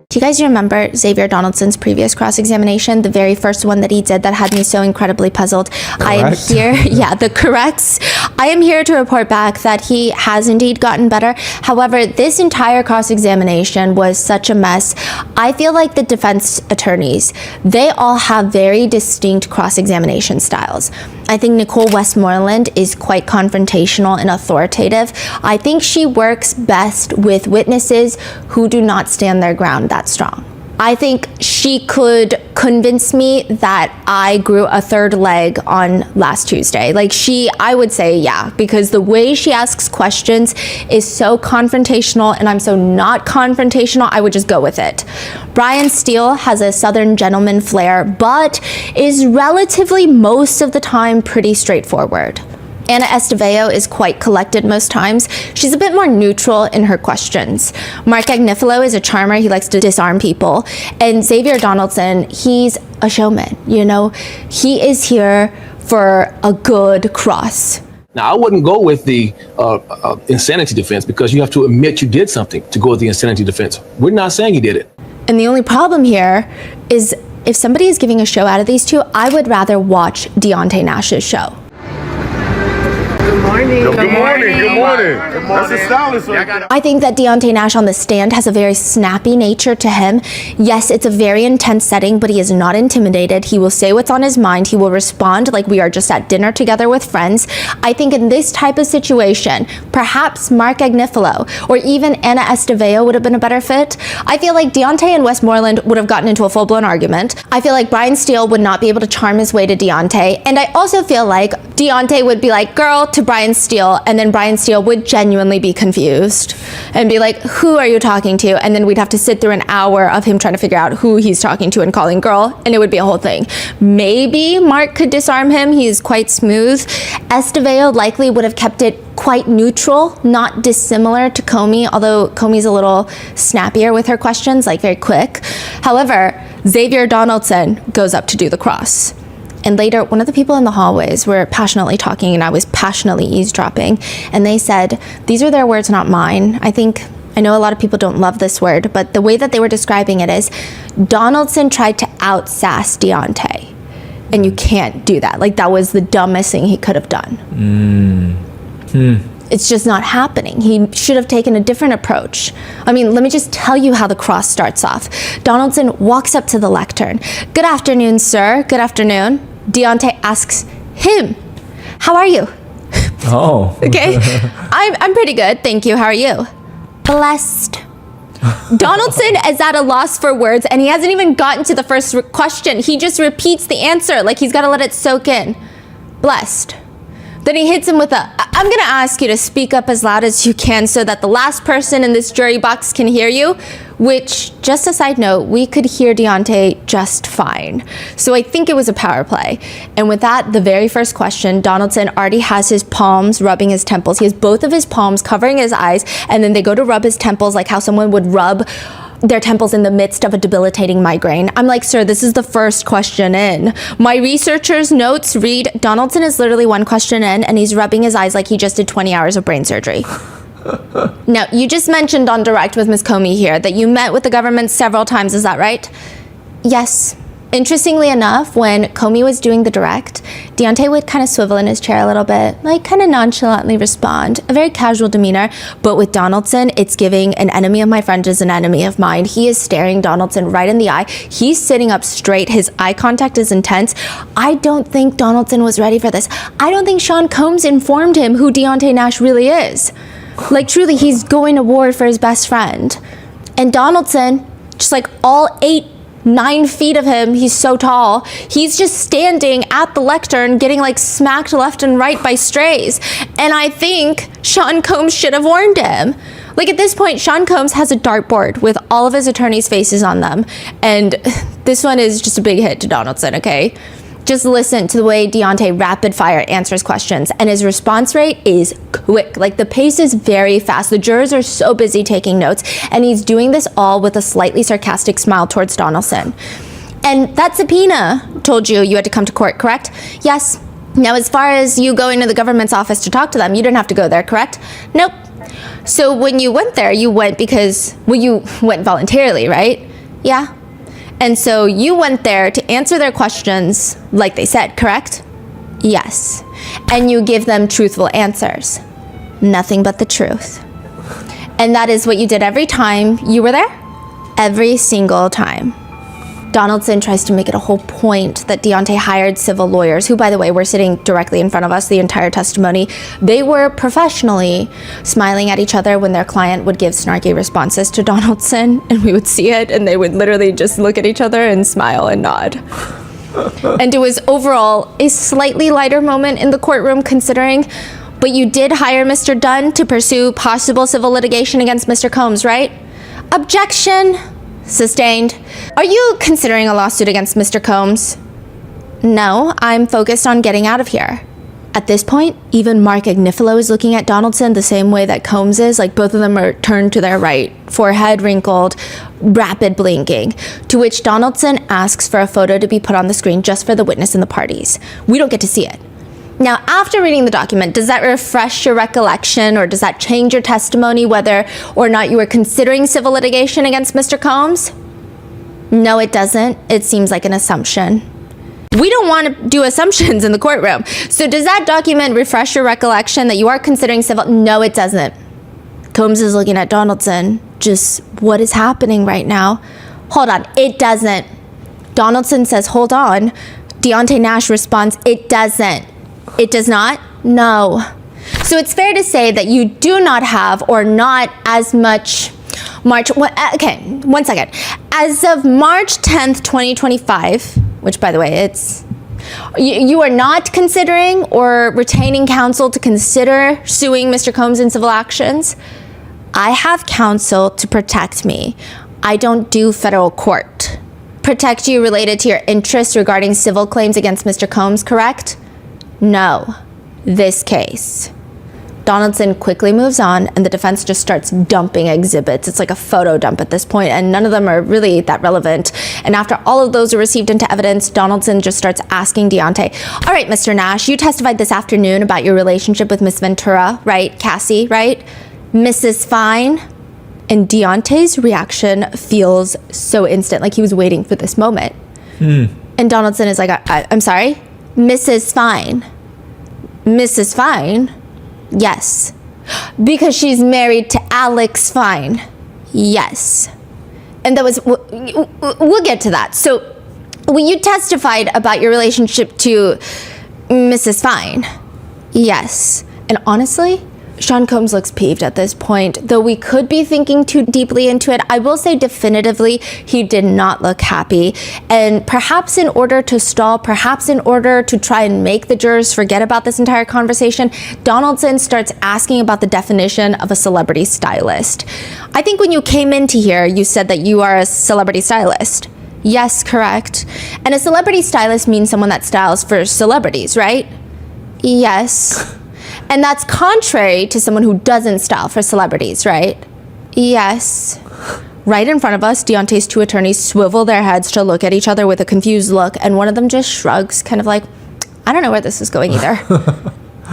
Do you guys remember Xavier Donaldson's previous cross-examination, the very first one that he did that had me so incredibly puzzled? Correct. I am here, the corrects. I am here to report back that he has indeed gotten better. However, this entire cross-examination was such a mess. I feel like the defense attorneys, they all have very distinct cross-examination styles. I think Nicole Westmoreland is quite confrontational and authoritative. I think she works best with witnesses who do not stand their ground that strong. I think she could convince me that I grew a third leg on last Tuesday. I would say, yeah, because the way she asks questions is so confrontational and I'm so not confrontational, I would just go with it. Brian Steele has a Southern gentleman flair, but is relatively most of the time pretty straightforward. Anna Esteveo is quite collected most times. She's a bit more neutral in her questions. Mark Agnifilo is a charmer. He likes to disarm people. And Xavier Donaldson, he's a showman, He is here for a good cross. Now, I wouldn't go with the insanity defense because you have to admit you did something to go with the insanity defense. We're not saying you did it. And the only problem here is if somebody is giving a show out of these two, I would rather watch Deontay Nash's show. Good morning. Good morning. That's the stylist right there. I think that Deontay Nash on the stand has a very snappy nature to him. Yes, it's a very intense setting, but he is not intimidated. He will say what's on his mind. He will respond like we are just at dinner together with friends. I think in this type of situation, perhaps Mark Agnifilo or even Anna Esteveo would have been a better fit. I feel like Deontay and Westmoreland would have gotten into a full-blown argument. I feel like Brian Steele would not be able to charm his way to Deontay. And I also feel like Deontay would be like, girl, to Brian Steele, and then Brian Steele would genuinely be confused and be like, who are you talking to? And then we'd have to sit through an hour of him trying to figure out who he's talking to and calling girl, and it would be a whole thing. Maybe Mark could disarm him. He's quite smooth. Esteveo likely would have kept it quite neutral, not dissimilar to Comey, although Comey's a little snappier with her questions, like very quick. However, Xavier Donaldson goes up to do the cross. And later, one of the people in the hallways were passionately talking, and I was passionately eavesdropping. And they said, these are their words, not mine. I know a lot of people don't love this word, but the way that they were describing it is, Donaldson tried to out-sass Deontay. And you can't do that. Like, that was the dumbest thing he could have done. It's just not happening. He should have taken a different approach. I mean, let me just tell you how the cross starts off. Donaldson walks up to the lectern. Good afternoon, sir. Good afternoon. Deontay asks him, how are you? Oh. Okay. I'm pretty good. Thank you. How are you? Blessed. Donaldson is at a loss for words, and he hasn't even gotten to the first question. He just repeats the answer like he's got to let it soak in. Blessed. Then he hits him with I'm going to ask you to speak up as loud as you can so that the last person in this jury box can hear you, which, just a side note, we could hear Deontay just fine. So I think it was a power play. And with that, the very first question, Donaldson already has his palms rubbing his temples. He has both of his palms covering his eyes, and then they go to rub his temples like how someone would rub their temples in the midst of a debilitating migraine. I'm like, sir, this is the first question in. My researcher's notes read, Donaldson is literally one question in, and he's rubbing his eyes like he just did 20 hours of brain surgery. Now, you just mentioned on Direct with Ms. Comey here that you met with the government several times, is that right? Yes. Interestingly enough, when Comey was doing the Direct, Deontay would kind of swivel in his chair a little bit, like kind of nonchalantly respond, a very casual demeanor. But with Donaldson, it's giving an enemy of my friend is an enemy of mine. He is staring Donaldson right in the eye. He's sitting up straight. His eye contact is intense. I don't think Donaldson was ready for this. I don't think Sean Combs informed him who Deontay Nash really is. Like, truly, he's going to war for his best friend. And Donaldson, just like all 9 feet of him, he's so tall, he's just standing at the lectern getting like smacked left and right by strays. And I think Sean Combs should have warned him. Like, at this point, Sean Combs has a dartboard with all of his attorneys' faces on them. And this one is just a big hit to Donaldson, okay? Just listen to the way Deontay rapid fire answers questions, and his response rate is quick. Like, the pace is very fast. The jurors are so busy taking notes, and he's doing this all with a slightly sarcastic smile towards Donaldson. And that subpoena told you had to come to court, correct? Yes. Now, as far as you going to the government's office to talk to them, you didn't have to go there, correct? Nope. So when you went there, you went because, well, you went voluntarily, right? Yeah. And so you went there to answer their questions like they said, correct? Yes. And you give them truthful answers. Nothing but the truth. And that is what you did every time you were there? Every single time. Donaldson tries to make it a whole point that Deontay hired civil lawyers, who, by the way, were sitting directly in front of us the entire testimony. They were professionally smiling at each other when their client would give snarky responses to Donaldson, and we would see it, and they would literally just look at each other and smile and nod. And it was overall a slightly lighter moment in the courtroom considering, but you did hire Mr. Dunn to pursue possible civil litigation against Mr. Combs, right? Objection. Sustained. Are you considering a lawsuit against Mr. Combs? No, I'm focused on getting out of here. At this point, even Mark Agnifilo is looking at Donaldson the same way that Combs is, like both of them are turned to their right, forehead wrinkled, rapid blinking, to which Donaldson asks for a photo to be put on the screen just for the witness and the parties. We don't get to see it. Now, after reading the document, does that refresh your recollection, or does that change your testimony whether or not you were considering civil litigation against Mr. Combs? No, it doesn't. It seems like an assumption. We don't want to do assumptions in the courtroom. So does that document refresh your recollection that you are considering civil? No, it doesn't. Combs is looking at Donaldson. Just what is happening right now? Hold on, it doesn't. Donaldson says, hold on. Deontay Nash responds, it doesn't. It does not? No. So it's fair to say that you do not have or not as much okay, 1 second. As of March 10th, 2025, which by the way, it's, you are not considering or retaining counsel to consider suing Mr. Combs in civil actions. I have counsel to protect me. I don't do federal court. Protect you related to your interests regarding civil claims against Mr. Combs, correct? No. This case. Donaldson quickly moves on, and the defense just starts dumping exhibits. It's like a photo dump at this point, and none of them are really that relevant. And after all of those are received into evidence, Donaldson just starts asking Deontay, all right, Mr. Nash, you testified this afternoon about your relationship with Miss Ventura, right? Cassie, right? Mrs. Fine? And Deontay's reaction feels so instant, like he was waiting for this moment. And Donaldson is like, I'm sorry? Mrs. Fine. Mrs. Fine? Yes. Because she's married to Alex Fine. Yes. And that was, we'll get to that. So when you testified about your relationship to Mrs. Fine, yes. And honestly, Sean Combs looks peeved at this point. Though we could be thinking too deeply into it, I will say definitively he did not look happy. And perhaps in order to stall, perhaps in order to try and make the jurors forget about this entire conversation, Donaldson starts asking about the definition of a celebrity stylist. I think when you came into here, you said that you are a celebrity stylist. Yes, correct. And a celebrity stylist means someone that styles for celebrities, right? Yes. And that's contrary to someone who doesn't style for celebrities, right? Yes. Right in front of us, Deontay's two attorneys swivel their heads to look at each other with a confused look, and one of them just shrugs, kind of like, I don't know where this is going either.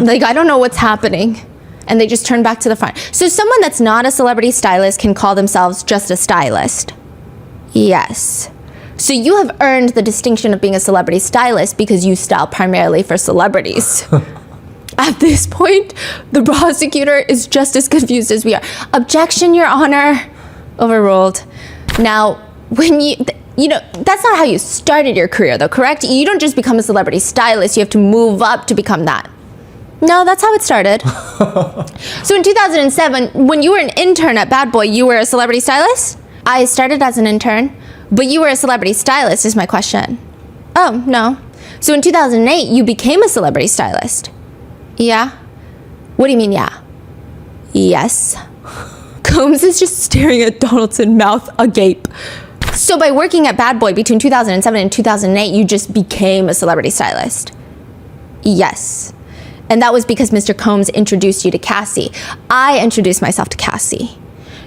Like, I don't know what's happening. And they just turn back to the front. So someone that's not a celebrity stylist can call themselves just a stylist. Yes. So you have earned the distinction of being a celebrity stylist because you style primarily for celebrities. At this point, the prosecutor is just as confused as we are. Objection, Your Honor. Overruled. Now, when you know, that's not how you started your career though, correct? You don't just become a celebrity stylist, you have to move up to become that. No, that's how it started. So in 2007, when you were an intern at Bad Boy, you were a celebrity stylist? I started as an intern, but you were a celebrity stylist is my question. Oh, no. So in 2008, you became a celebrity stylist? Yeah? What do you mean, yeah? Yes. Combs is just staring at Donaldson, mouth agape. So by working at Bad Boy between 2007 and 2008, you just became a celebrity stylist? Yes. And that was because Mr. Combs introduced you to Cassie. I introduced myself to Cassie.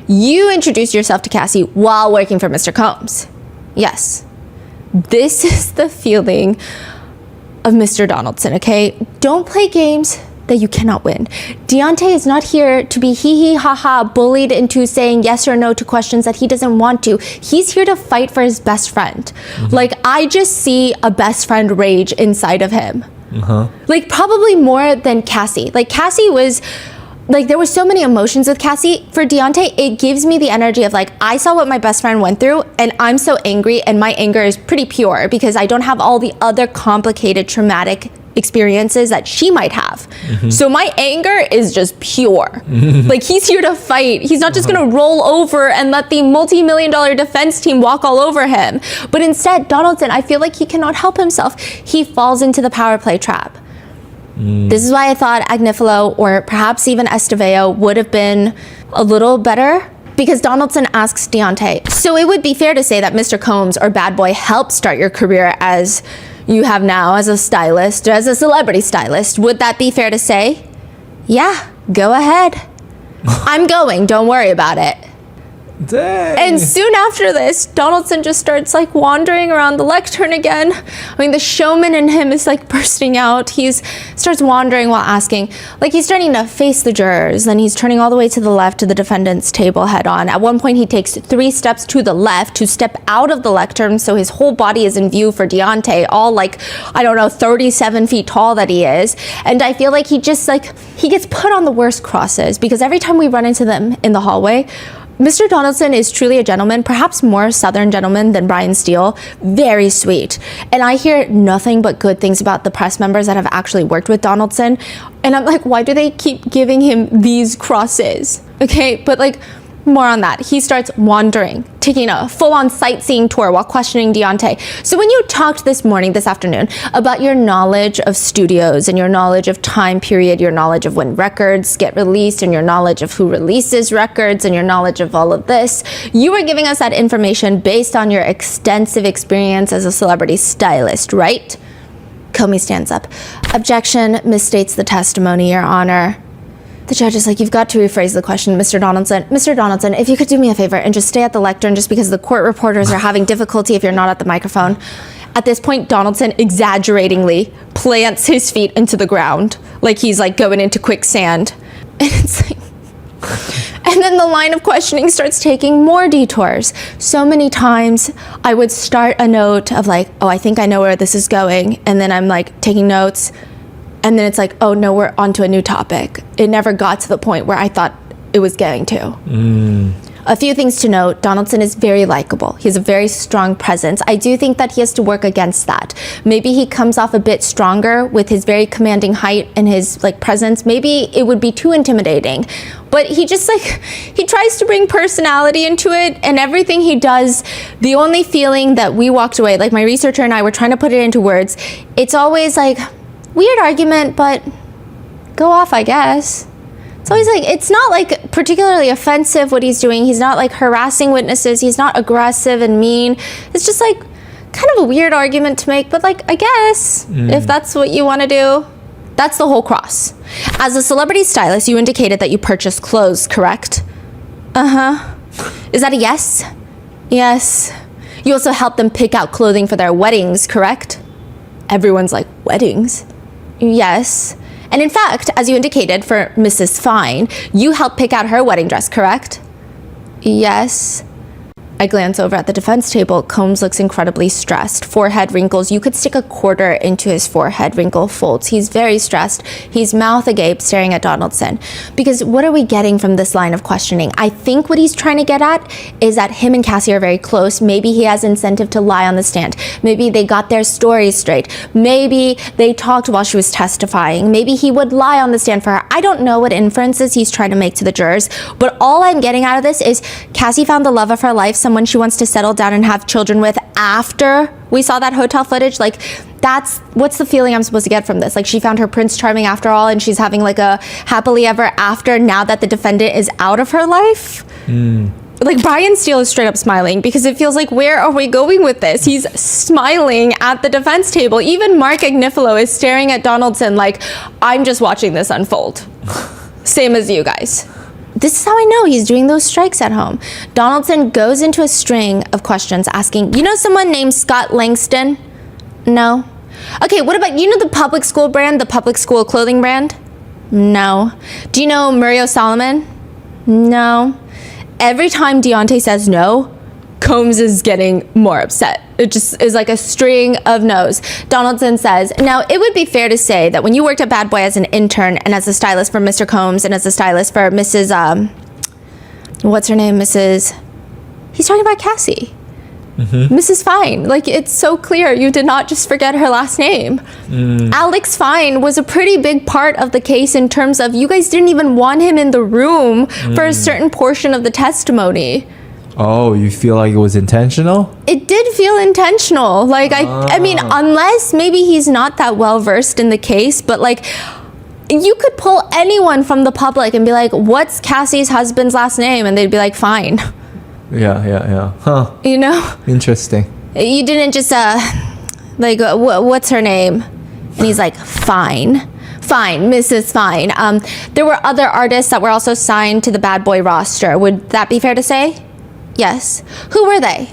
You introduced yourself to Cassie while working for Mr. Combs? Yes. This is the feeling of Mr. Donaldson, okay? Don't play games that you cannot win. Deontay is not here to be hee ha ha bullied into saying yes or no to questions that he doesn't want to. He's here to fight for his best friend. Like, I just see a best friend rage inside of him. Like, probably more than Cassie. Like, Cassie was, like, there were so many emotions with Cassie. For Deontay, it gives me the energy of, like, I saw what my best friend went through, and I'm so angry, and my anger is pretty pure because I don't have all the other complicated, traumatic experiences that she might have. So my anger is just pure. Like, he's here to fight. He's not just gonna roll over and let the multi-million-dollar defense team walk all over him. But instead, Donaldson, I feel like he cannot help himself. He falls into the power play trap. This is why I thought Agnifilo or perhaps even Estevao would have been a little better, because Donaldson asks Deontay, so it would be fair to say that Mr. Combs or Bad Boy helped start your career as you have now as a stylist, as a celebrity stylist. Would that be fair to say? Yeah, go ahead. I'm going, don't worry about it. Dang. And soon after this, Donaldson just starts like wandering around the lectern again. I mean, the showman in him is like bursting out. Starts wandering while asking. Like he's starting to face the jurors. Then he's turning all the way to the left to the defendant's table head on. At one point, he takes 3 steps to the left to step out of the lectern so his whole body is in view for Deontay, all like, I don't know, 37 feet tall that he is. And I feel like he gets put on the worst crosses because every time we run into them in the hallway, Mr. Donaldson is truly a gentleman, perhaps more Southern gentleman than Brian Steele. Very sweet. And I hear nothing but good things about the press members that have actually worked with Donaldson. And I'm like, why do they keep giving him these crosses? Okay, but like, more on that. He starts wandering, taking a full-on sightseeing tour while questioning Deontay. So when you talked this afternoon, about your knowledge of studios and your knowledge of time period, your knowledge of when records get released and your knowledge of who releases records and your knowledge of all of this, you were giving us that information based on your extensive experience as a celebrity stylist, right? Comey stands up. Objection, misstates the testimony, Your Honor. The judge is like, you've got to rephrase the question, Mr. Donaldson. Mr. Donaldson, if you could do me a favor and just stay at the lectern just because the court reporters are having difficulty if you're not at the microphone. At this point, Donaldson exaggeratingly plants his feet into the ground like he's like going into quicksand. And it's like... And then the line of questioning starts taking more detours. So many times I would start a note of like, oh, I think I know where this is going. And then I'm like taking notes. And then it's like, oh no, we're onto a new topic. It never got to the point where I thought it was going to. A few things to note. Donaldson is very likable. He has a very strong presence. I do think that he has to work against that. Maybe he comes off a bit stronger with his very commanding height and his like presence. Maybe it would be too intimidating. But he just he tries to bring personality into it, and everything he does, the only feeling that we walked away, like my researcher and I were trying to put it into words, it's always like, weird argument, but go off, I guess. It's always like, it's not like particularly offensive what he's doing. He's not like harassing witnesses. He's not aggressive and mean. It's just like kind of a weird argument to make, but like, I guess if that's what you want to do. That's the whole cross. As a celebrity stylist, you indicated that you purchased clothes, correct? Uh-huh. Is that a yes? Yes. You also helped them pick out clothing for their weddings, correct? Everyone's like, weddings? Yes. And in fact, as you indicated for Mrs. Fine, you helped pick out her wedding dress, correct? Yes. I glance over at the defense table. Combs looks incredibly stressed. Forehead wrinkles. You could stick a quarter into his forehead wrinkle folds. He's very stressed. He's mouth agape staring at Donaldson. Because what are we getting from this line of questioning? I think what he's trying to get at is that him and Cassie are very close. Maybe he has incentive to lie on the stand. Maybe they got their stories straight. Maybe they talked while she was testifying. Maybe he would lie on the stand for her. I don't know what inferences he's trying to make to the jurors, but all I'm getting out of this is Cassie found the love of her life, someone she wants to settle down and have children with after we saw that hotel footage. Like, what's the feeling I'm supposed to get from this? Like, she found her Prince Charming after all, and she's having like a happily ever after now that the defendant is out of her life. Like, Brian Steele is straight up smiling because it feels like, where are we going with this? He's smiling at the defense table. Even Mark Agnifilo is staring at Donaldson like, I'm just watching this unfold. Same as you guys. This is how I know he's doing those strikes at home. Donaldson goes into a string of questions asking, you know someone named Scott Langston? No. Okay, what about, you know the public school brand, the public school clothing brand? No. Do you know Muriel Solomon? No. Every time Deontay says no, Combs is getting more upset. It just is like a string of no's. Donaldson says, now it would be fair to say that when you worked at Bad Boy as an intern and as a stylist for Mr. Combs and as a stylist for Mrs. What's her name? He's talking about Cassie. Mrs. Fine. Like, it's so clear you did not just forget her last name. Alex Fine was a pretty big part of the case in terms of you guys didn't even want him in the room for a certain portion of the testimony. Oh, you feel like it was intentional? It did feel intentional. Like, I mean, unless maybe he's not that well versed in the case, but like, you could pull anyone from the public and be like, what's Cassie's husband's last name? And they'd be like, Fine. Yeah. Huh. You know? Interesting. You didn't just, like, what's her name? And he's like, Fine, Mrs. Fine. There were other artists that were also signed to the Bad Boy roster. Would that be fair to say? Yes. Who were they?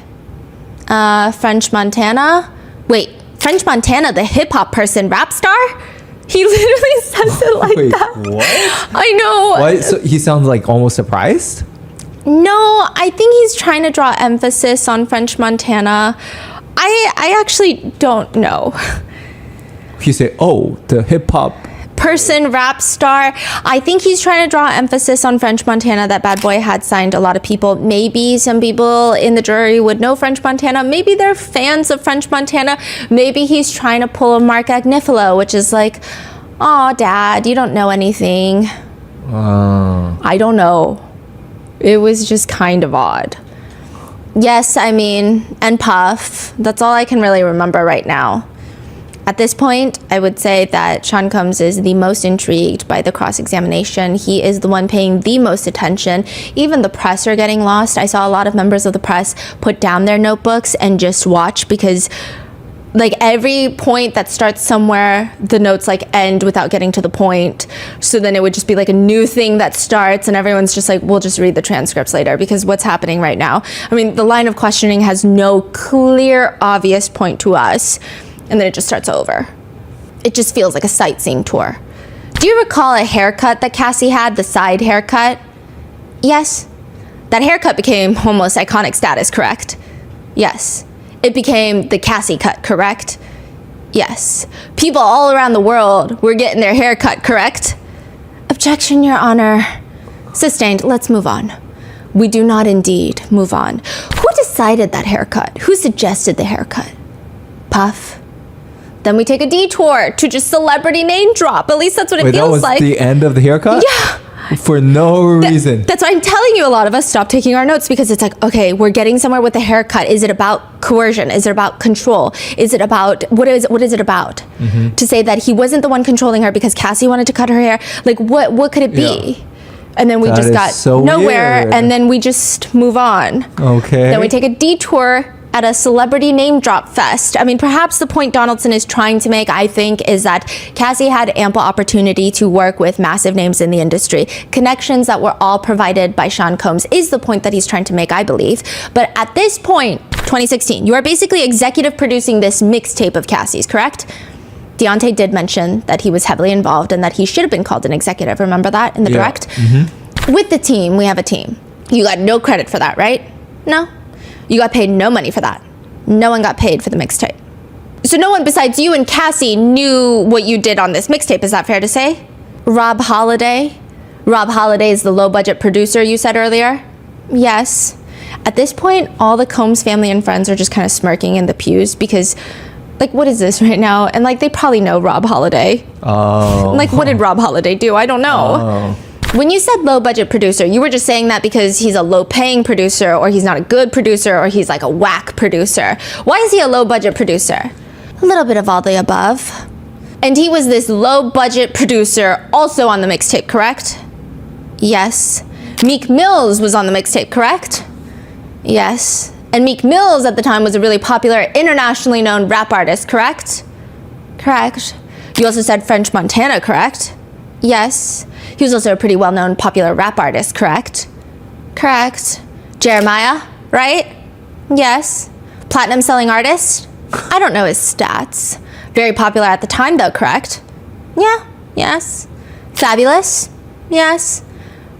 French Montana? Wait, French Montana, the hip-hop person, rap star? He literally says it like Wait, that. what? I know. What? So he sounds like almost surprised? No, I think he's trying to draw emphasis on French Montana. I actually don't know. He said, oh, the hip-hop Person, rap star. I think he's trying to draw emphasis on French Montana, that Bad Boy had signed a lot of people. Maybe some people in the jury would know French Montana. Maybe they're fans of French Montana. Maybe he's trying to pull a Mark Agnifilo, which is like, oh, Dad, you don't know anything. I don't know. It was just kind of odd. Yes, I mean, and Puff. That's all I can really remember right now. At this point, I would say that Sean Combs is the most intrigued by the cross-examination. He is the one paying the most attention. Even the press are getting lost. I saw a lot of members of the press put down their notebooks and just watch, because like every point that starts somewhere, the notes like end without getting to the point. So then it would just be like a new thing that starts and everyone's just like, we'll just read the transcripts later, because what's happening right now? I mean, the line of questioning has no clear, obvious point to us. And then it just starts over. It just feels like a sightseeing tour. Do you recall a haircut that Cassie had, the side haircut? Yes. That haircut became almost iconic status, correct? Yes. It became the Cassie cut, correct? Yes. People all around the world were getting their hair cut, correct? Objection, Your Honor. Sustained. Let's move on. We do not indeed move on. Who decided that haircut? Who suggested the haircut? Puff. Then we take a detour to just celebrity name drop. At least that's what it feels like. That was the end of the haircut? Yeah. For no reason. That's why I'm telling you, a lot of us stop taking our notes, because it's like, okay, we're getting somewhere with the haircut. Is it about coercion? Is it about control? Is it about, what is it about? Mm-hmm. To say that he wasn't the one controlling her because Cassie wanted to cut her hair. Like, what could it be? Yeah. And then we just got so nowhere, weird. And then we just move on. Okay. Then we take a detour at a celebrity name drop fest. I mean, perhaps the point Donaldson is trying to make, I think, is that Cassie had ample opportunity to work with massive names in the industry. Connections that were all provided by Sean Combs is the point that he's trying to make, I believe. But at this point, 2016, you are basically executive producing this mixtape of Cassie's, correct? Deontay did mention that he was heavily involved and that he should have been called an executive. Remember that in the direct? Mm-hmm. With the team, we have a team. You got no credit for that, right? No. You got paid no money for that. No one got paid for the mixtape. So no one besides you and Cassie knew what you did on this mixtape. Is that fair to say? Rob Holiday? Rob Holiday is the low-budget producer you said earlier? Yes. At this point, all the Combs family and friends are just kind of smirking in the pews because, like, what is this right now? And, like, they probably know Rob Holiday. Oh. Like, what did Rob Holiday do? I don't know. Oh. When you said low-budget producer, you were just saying that because he's a low-paying producer, or he's not a good producer, or he's like a whack producer. Why is he a low-budget producer? A little bit of all the above. And he was this low-budget producer also on the mixtape, correct? Yes. Meek Mills was on the mixtape, correct? Yes. And Meek Mills at the time was a really popular, internationally known rap artist, correct? Correct. You also said French Montana, correct? Yes. He was also a pretty well-known popular rap artist, correct? Correct. Jeremiah, right? Yes. Platinum-selling artist? I don't know his stats. Very popular at the time, though, correct? Yeah. Yes. Fabulous? Yes.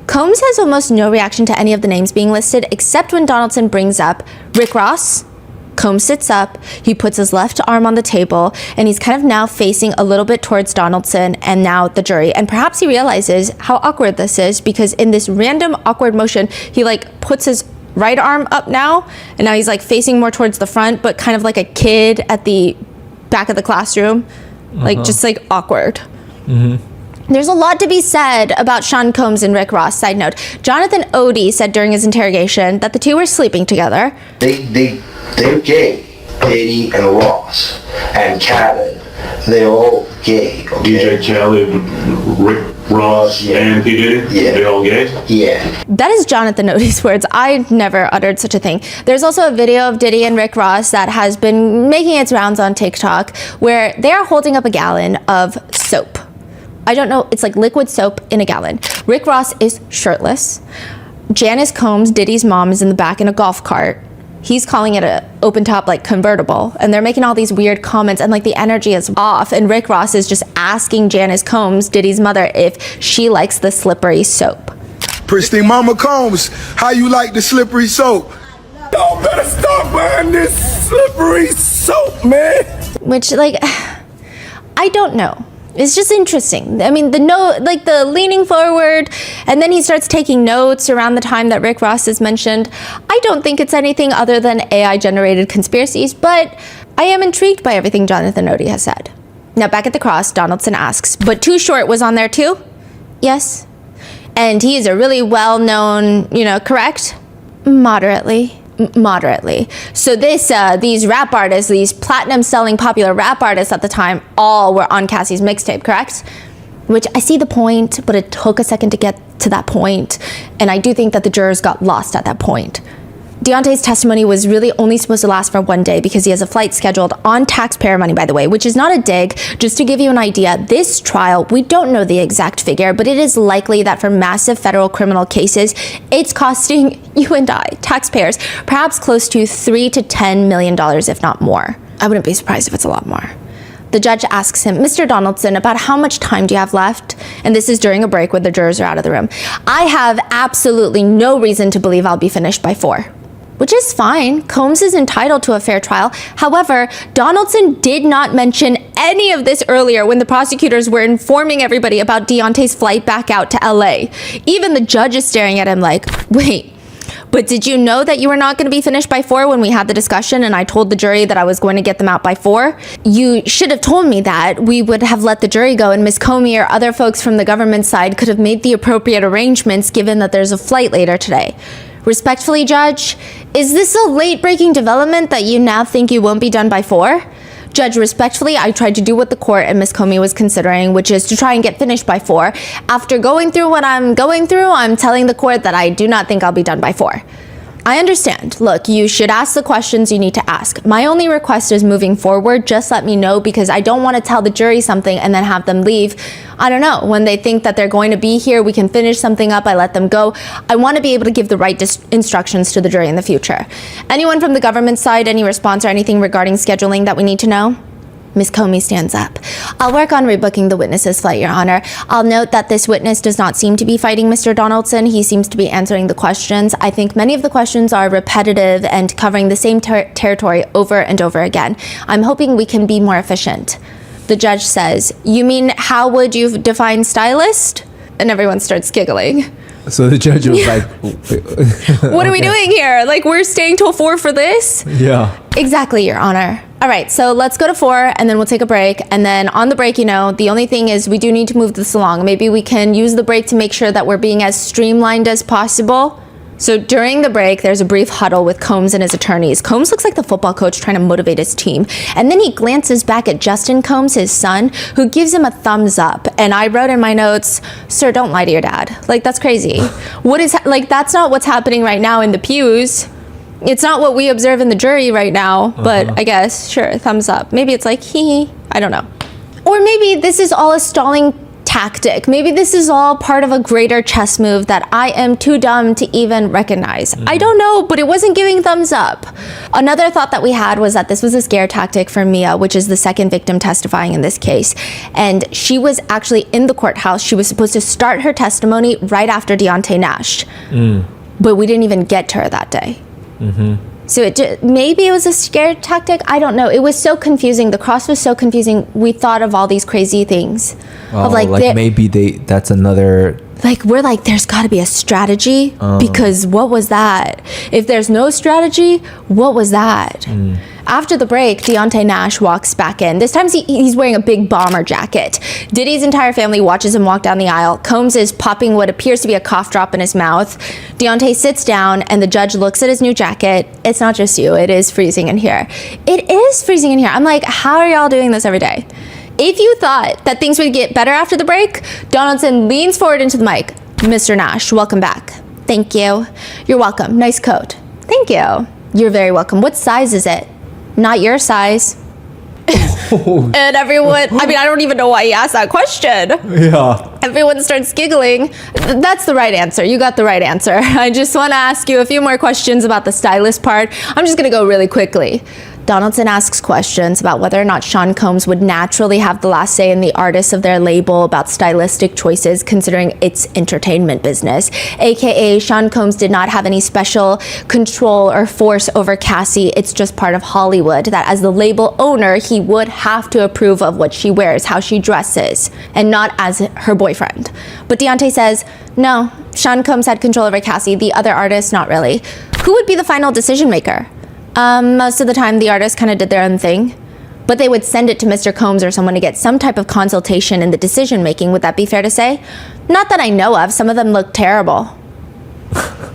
Combs has almost no reaction to any of the names being listed, except when Donaldson brings up Rick Ross. Combs sits up, he puts his left arm on the table, and he's kind of now facing a little bit towards Donaldson and now the jury. And perhaps he realizes how awkward this is, because in this random awkward motion, he like puts his right arm up now, and now he's like facing more towards the front, but kind of like a kid at the back of the classroom, like just like awkward. Mm-hmm. There's a lot to be said about Sean Combs and Rick Ross. Side note, Jonathan Odie said during his interrogation that the two were sleeping together. They're gay. Diddy and Ross and Khaled, they're all gay. Okay? DJ Khaled, Rick Ross, and P. Diddy? Yeah. They're all gay? Yeah. That is Jonathan Odie's words. I never uttered such a thing. There's also a video of Diddy and Rick Ross that has been making its rounds on TikTok where they are holding up a gallon of soap. I don't know, it's like liquid soap in a gallon. Rick Ross is shirtless. Janice Combs, Diddy's mom, is in the back in a golf cart. He's calling it a open top like convertible, and they're making all these weird comments, and like the energy is off, and Rick Ross is just asking Janice Combs, Diddy's mother, if she likes the slippery soap. Pristine Mama Combs, how you like the slippery soap? Y'all better stop buying this slippery soap, man. Which, like, I don't know. It's just interesting. I mean, the note, like the leaning forward, and then he starts taking notes around the time that Rick Ross is mentioned. I don't think it's anything other than AI-generated conspiracies, but I am intrigued by everything Jonathan Odie has said. Now, back at the cross, Donaldson asks, but Too Short was on there too? Yes. And he is a really well-known, correct? Moderately. So these rap artists, these platinum-selling popular rap artists at the time, all were on Cassie's mixtape, correct? Which I see the point, but it took a second to get to that point, and I do think that the jurors got lost at that point. Deontay's testimony was really only supposed to last for 1 day because he has a flight scheduled on taxpayer money, by the way, which is not a dig. Just to give you an idea, this trial, we don't know the exact figure, but it is likely that for massive federal criminal cases, it's costing you and I, taxpayers, perhaps close to $3 to $10 million, if not more. I wouldn't be surprised if it's a lot more. The judge asks him, Mr. Donaldson, about how much time do you have left? And this is during a break where the jurors are out of the room. I have absolutely no reason to believe I'll be finished by 4. Which is fine. Combs is entitled to a fair trial. However, Donaldson did not mention any of this earlier when the prosecutors were informing everybody about Deontay's flight back out to LA. Even the judge is staring at him like, wait, but did you know that you were not going to be finished by 4 when we had the discussion and I told the jury that I was going to get them out by 4? You should have told me that. We would have let the jury go and Ms. Comey or other folks from the government side could have made the appropriate arrangements given that there's a flight later today. Respectfully, Judge, is this a late-breaking development that you now think you won't be done by 4? Judge, respectfully, I tried to do what the court and Ms. Comey was considering, which is to try and get finished by 4. After going through what I'm going through, I'm telling the court that I do not think I'll be done by 4. I understand. Look, you should ask the questions you need to ask. My only request is moving forward, just let me know because I don't want to tell the jury something and then have them leave. I don't know. When they think that they're going to be here, we can finish something up, I let them go. I want to be able to give the right instructions to the jury in the future. Anyone from the government side, any response or anything regarding scheduling that we need to know? Ms. Comey stands up. I'll work on rebooking the witness's flight, Your Honor. I'll note that this witness does not seem to be fighting Mr. Donaldson. He seems to be answering the questions. I think many of the questions are repetitive and covering the same territory over and over again. I'm hoping we can be more efficient. The judge says, you mean how would you define stylist? And everyone starts giggling. So the judge was like, what are we doing here? Like, we're staying till 4 for this? Yeah. Exactly, Your Honor. All right, so let's go to 4 and then we'll take a break. And then on the break, the only thing is we do need to move this along. Maybe we can use the break to make sure that we're being as streamlined as possible. So during the break, there's a brief huddle with Combs and his attorneys. Combs looks like the football coach trying to motivate his team. And then he glances back at Justin Combs, his son, who gives him a thumbs up. And I wrote in my notes, sir, don't lie to your dad. Like, that's crazy. That's not what's happening right now in the pews. It's not what we observe in the jury right now, but I guess, sure, thumbs up. Maybe it's like, hee, I don't know. Or maybe this is all a stalling tactic. Maybe this is all part of a greater chess move that I am too dumb to even recognize. I don't know, but it wasn't giving thumbs up. Another thought that we had was that this was a scare tactic for Mia, which is the second victim testifying in this case. And she was actually in the courthouse. She was supposed to start her testimony right after Deontay Nash. But we didn't even get to her that day. So maybe it was a scare tactic. I don't know. It was so confusing. The cross was so confusing. We thought of all these crazy things. Maybe that's another. We're like, there's got to be a strategy because what was that? If there's no strategy, what was that? After the break, Deontay Nash walks back in. This time he's wearing a big bomber jacket. Diddy's entire family watches him walk down the aisle. Combs is popping what appears to be a cough drop in his mouth. Deontay sits down and the judge looks at his new jacket. It's not just you, it is freezing in here. It is freezing in here. I'm like, how are y'all doing this every day? If you thought that things would get better after the break, Donaldson leans forward into the mic. Mr. Nash, welcome back. Thank you. You're welcome. Nice coat. Thank you. You're very welcome. What size is it? Not your size. And everyone, I don't even know why he asked that question. Yeah. Everyone starts giggling. That's the right answer. You got the right answer. I just want to ask you a few more questions about the stylist part. I'm just going to go really quickly. Donaldson asks questions about whether or not Sean Combs would naturally have the last say in the artists of their label about stylistic choices, considering its entertainment business. AKA, Sean Combs did not have any special control or force over Cassie. It's just part of Hollywood that as the label owner, he would have to approve of what she wears, how she dresses, and not as her boyfriend. But Deontay says, no, Sean Combs had control over Cassie. The other artists, not really. Who would be the final decision maker? Most of the time, the artists kind of did their own thing, but they would send it to Mr. Combs or someone to get some type of consultation in the decision making. Would that be fair to say? Not that I know of. Some of them look terrible.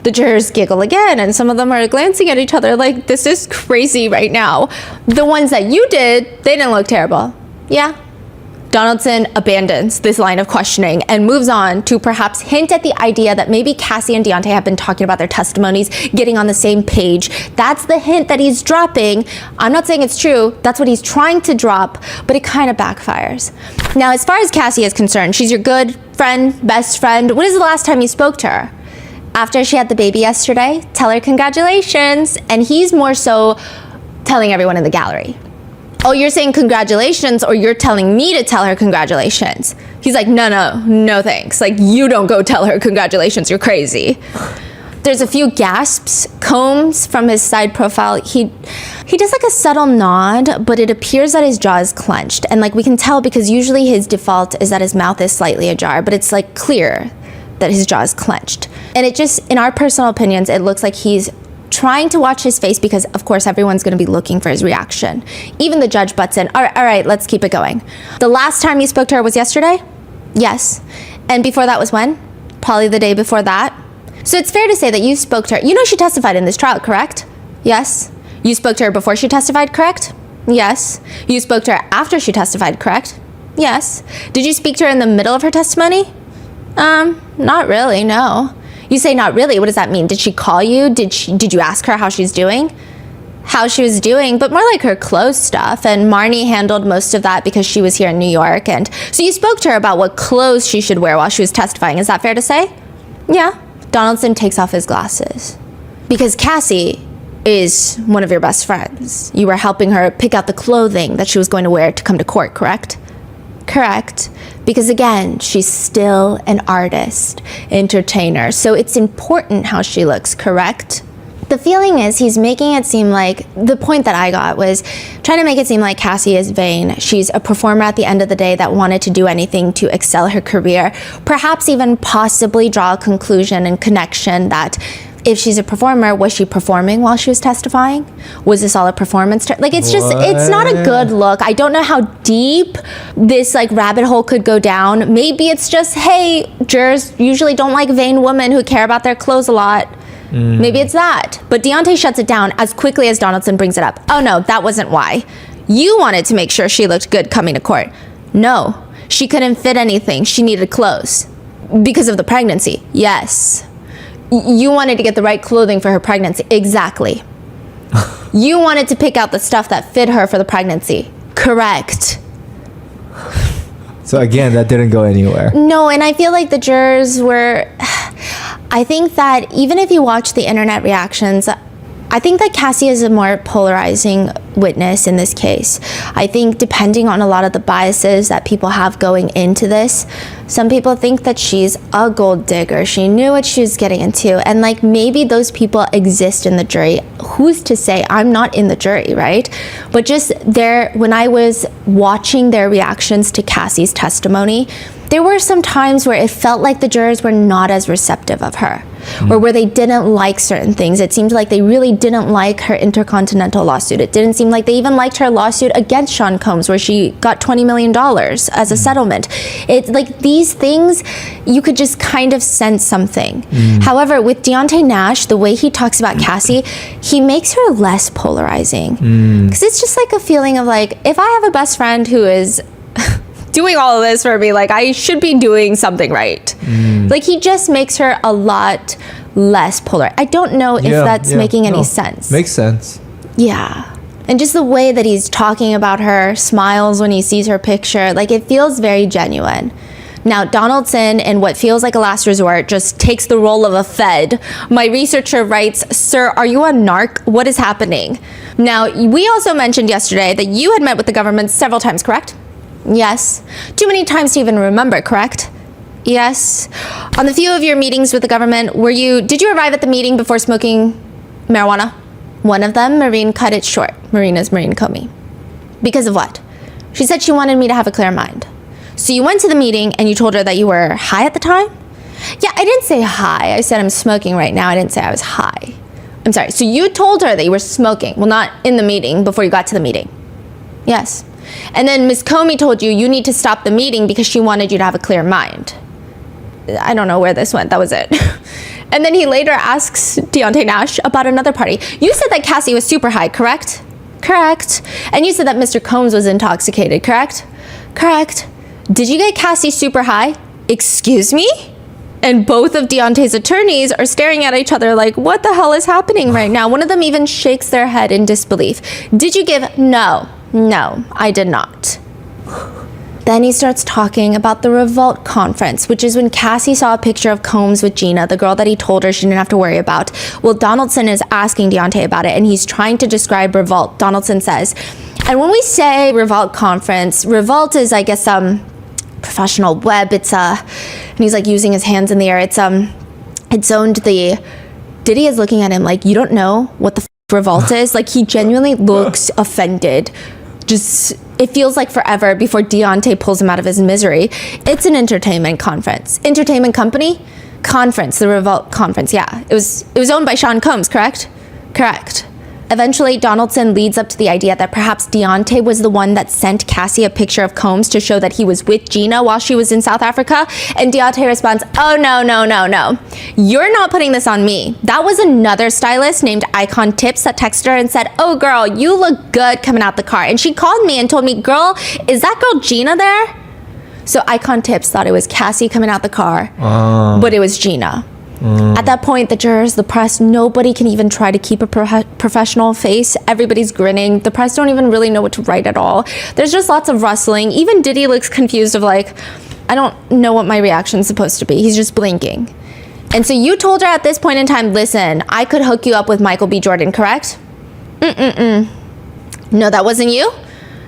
The jurors giggle again, and some of them are glancing at each other like, this is crazy right now. The ones that you did, they didn't look terrible. Yeah. Donaldson abandons this line of questioning and moves on to perhaps hint at the idea that maybe Cassie and Deontay have been talking about their testimonies, getting on the same page. That's the hint that he's dropping. I'm not saying it's true. That's what he's trying to drop, but it kind of backfires. Now, as far as Cassie is concerned, she's your good friend, best friend. When is the last time you spoke to her? After she had the baby yesterday? Tell her congratulations. And he's more so telling everyone in the gallery. Oh, you're saying congratulations, or you're telling me to tell her congratulations? He's like, no thanks. Like, you don't go tell her congratulations, you're crazy. There's a few gasps. Combs, from his side profile, he does like a subtle nod, but it appears that his jaw is clenched. And like we can tell because usually his default is that his mouth is slightly ajar, but it's like clear that his jaw is clenched. And it just, in our personal opinions, it looks like he's trying to watch his face because, of course, everyone's going to be looking for his reaction. Even the judge butts in. All right, let's keep it going. The last time you spoke to her was yesterday? Yes. And before that was when? Probably the day before that. So it's fair to say that you spoke to her. You know she testified in this trial, correct? Yes. You spoke to her before she testified, correct? Yes. You spoke to her after she testified, correct? Yes. Did you speak to her in the middle of her testimony? Not really, no. You say not really. What does that mean? Did she call you? Did you ask her how she's doing? How she was doing, but more like her clothes stuff. And Marnie handled most of that because she was here in New York. And so you spoke to her about what clothes she should wear while she was testifying. Is that fair to say? Yeah. Donaldson takes off his glasses. Because Cassie is one of your best friends. You were helping her pick out the clothing that she was going to wear to come to court, correct? Correct. Because again, she's still an artist, entertainer. So it's important how she looks, correct? The feeling is he's making it seem like, the point that I got was trying to make it seem like Cassie is vain. She's a performer at the end of the day that wanted to do anything to excel her career. Perhaps even possibly draw a conclusion and connection that if she's a performer, was she performing while she was testifying? Was this all a performance? Like, it's just, it's not a good look. I don't know how deep this like rabbit hole could go down. Maybe it's just, hey, jurors usually don't like vain women who care about their clothes a lot. Maybe it's that. But Deontay shuts it down as quickly as Donaldson brings it up. Oh no, that wasn't why. You wanted to make sure she looked good coming to court. No, she couldn't fit anything. She needed clothes. Because of the pregnancy. Yes. You wanted to get the right clothing for her pregnancy. Exactly. You wanted to pick out the stuff that fit her for the pregnancy. Correct. So again, that didn't go anywhere. No, and I feel like the jurors were... I think that even if you watch the internet reactions, I think that Cassie is a more polarizing witness in this case. I think depending on a lot of the biases that people have going into this, some people think that she's a gold digger. She knew what she was getting into. And like maybe those people exist in the jury. Who's to say? I'm not in the jury, right? But just there, when I was watching their reactions to Cassie's testimony, there were some times where it felt like the jurors were not as receptive of her, or where they didn't like certain things. It seemed like they really didn't like her intercontinental lawsuit. It didn't seem like they even liked her lawsuit against Sean Combs, where she got $20 million as a settlement. It's like these things, you could just kind of sense something. However, with Deontay Nash, the way he talks about Cassie, he makes her less polarizing. Because it's just like a feeling of like, if I have a best friend who is doing all of this for me, like I should be doing something right. Like he just makes her a lot less polar. I don't know if that's making any sense. Makes sense. Yeah. And just the way that he's talking about her, smiles when he sees her picture, like it feels very genuine. Now, Donaldson, in what feels like a last resort, just takes the role of a Fed. My researcher writes, "Sir, are you a narc? What is happening?" Now, we also mentioned yesterday that you had met with the government several times, correct? Yes. Too many times to even remember, correct? Yes. On the few of your meetings with the government, did you arrive at the meeting before smoking marijuana? One of them, Maureen cut it short. Marina's Maureen Comey. Because of what? She said she wanted me to have a clear mind. So you went to the meeting and you told her that you were high at the time? Yeah, I didn't say high. I said I'm smoking right now. I didn't say I was high. I'm sorry. So you told her that you were smoking. Well, not in the meeting, before you got to the meeting. Yes. And then Ms. Comey told you you need to stop the meeting because she wanted you to have a clear mind. I don't know where this went. That was it. And then he later asks Deontay Nash about another party. You said that Cassie was super high, correct? Correct. And you said that Mr. Combs was intoxicated, correct? Correct. Did you get Cassie super high? Excuse me? And both of Deontay's attorneys are staring at each other like, what the hell is happening right now? One of them even shakes their head in disbelief. Did you give? No, I did not. Then he starts talking about the Revolt conference, which is when Cassie saw a picture of Combs with Gina, the girl that he told her she didn't have to worry about. Well, Donaldson is asking Deontay about it, and he's trying to describe Revolt. Donaldson says, and when we say Revolt conference, Revolt is, I guess, professional web. And he's like using his hands in the air. It's owned the. Diddy is looking at him like, you don't know what the Revolt is? Like, he genuinely looks offended. It feels like forever before Deontay pulls him out of his misery. It's an entertainment conference. Entertainment company? Conference, the Revolt conference, yeah. It was owned by Sean Combs, correct? Correct. Eventually, Donaldson leads up to the idea that perhaps Deontay was the one that sent Cassie a picture of Combs to show that he was with Gina while she was in South Africa. And Deontay responds, oh, no. You're not putting this on me. That was another stylist named Icon Tips that texted her and said, oh, girl, you look good coming out the car. And she called me and told me, girl, is that girl Gina there? So Icon Tips thought it was Cassie coming out the car, but it was Gina. At that point, the jurors, the press, nobody can even try to keep a professional face. Everybody's grinning. The press don't even really know what to write at all. There's just lots of rustling. Even Diddy looks confused of like, I don't know what my reaction's supposed to be. He's just blinking. And so you told her at this point in time, listen, I could hook you up with Michael B. Jordan, correct? No, that wasn't you?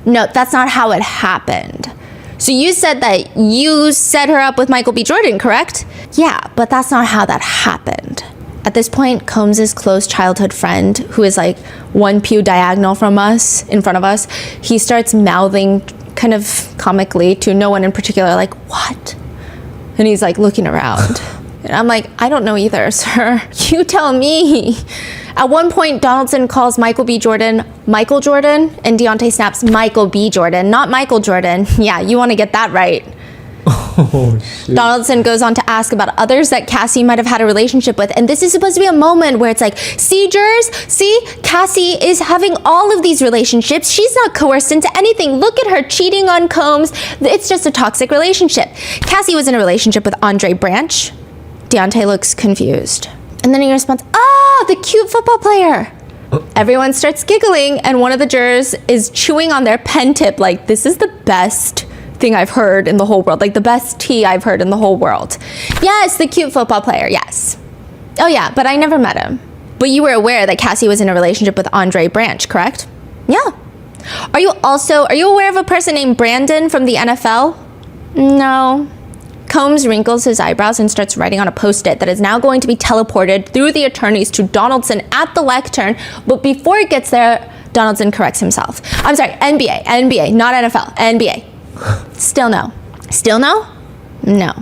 No, that's not how it happened. So you said that you set her up with Michael B. Jordan, correct? Yeah, but that's not how that happened. At this point, Combs' close childhood friend, who is like one pew diagonal from us, in front of us, he starts mouthing kind of comically to no one in particular, like, what? And he's like looking around. And I'm like, I don't know either, sir. You tell me. At one point, Donaldson calls Michael B. Jordan Michael Jordan, and Deontay snaps Michael B. Jordan, not Michael Jordan. Yeah, you want to get that right. Oh, shit. Donaldson goes on to ask about others that Cassie might have had a relationship with. And this is supposed to be a moment where it's like, see, jurors? See, Cassie is having all of these relationships. She's not coerced into anything. Look at her cheating on Combs. It's just a toxic relationship. Cassie was in a relationship with Andre Branch. Deontay looks confused. And then he responds, the cute football player. Everyone starts giggling, and one of the jurors is chewing on their pen tip like, this is the best thing I've heard in the whole world, like the best tea I've heard in the whole world. Yes, the cute football player, yes. Oh yeah, but I never met him. But you were aware that Cassie was in a relationship with Andre Branch, correct? Yeah. Are you aware of a person named Brandon from the NFL? No. Combs wrinkles his eyebrows and starts writing on a post-it that is now going to be teleported through the attorneys to Donaldson at the lectern. But before it gets there, Donaldson corrects himself. I'm sorry, NBA, not NFL, NBA. Still no. Still no? No.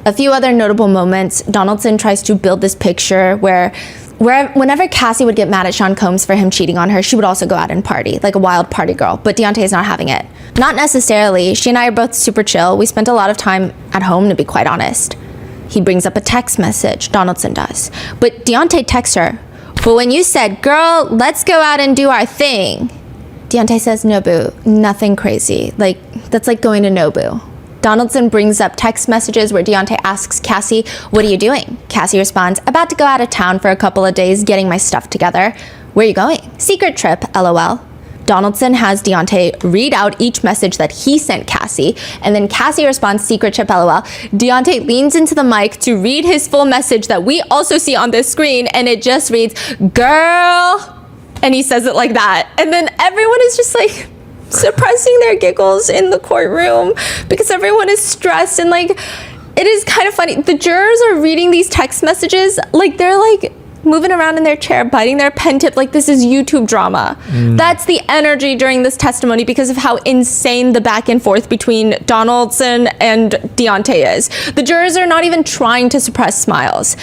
A few other notable moments. Donaldson tries to build this picture where whenever Cassie would get mad at Sean Combs for him cheating on her, she would also go out and party, like a wild party girl. But Deontay's not having it. Not necessarily. She and I are both super chill. We spent a lot of time at home, to be quite honest. He brings up a text message, Donaldson does. But Deontay texts her, but when you said, girl, let's go out and do our thing, Deontay says, no, boo, nothing crazy. Like, that's like going to Nobu. Donaldson brings up text messages where Deontay asks Cassie, what are you doing? Cassie responds, about to go out of town for a couple of days, getting my stuff together. Where are you going? Secret trip, LOL. Donaldson has Deontay read out each message that he sent Cassie, and then Cassie responds, secret chip LOL. Deontay leans into the mic to read his full message that we also see on this screen, and it just reads, girl, and he says it like that. And then everyone is just like suppressing their giggles in the courtroom because everyone is stressed, and like, it is kind of funny. The jurors are reading these text messages like they're like moving around in their chair, biting their pen tip like this is YouTube drama. That's the energy during this testimony because of how insane the back and forth between Donaldson and Deontay is. The jurors are not even trying to suppress smiles.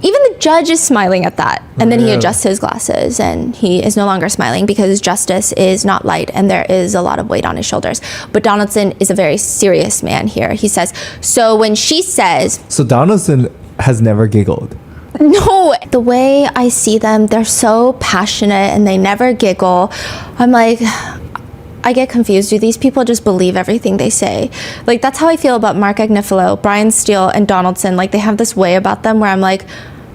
Even the judge is smiling at that. And then he adjusts his glasses and he is no longer smiling because justice is not light and there is a lot of weight on his shoulders. But Donaldson is a very serious man here. He says, so when she says... So Donaldson has never giggled. No, the way I see them, they're so passionate and they never giggle. I'm like, I get confused. Do these people just believe everything they say? Like, that's how I feel about Mark Agnifilo, Brian Steele, and Donaldson. Like, they have this way about them where I'm like,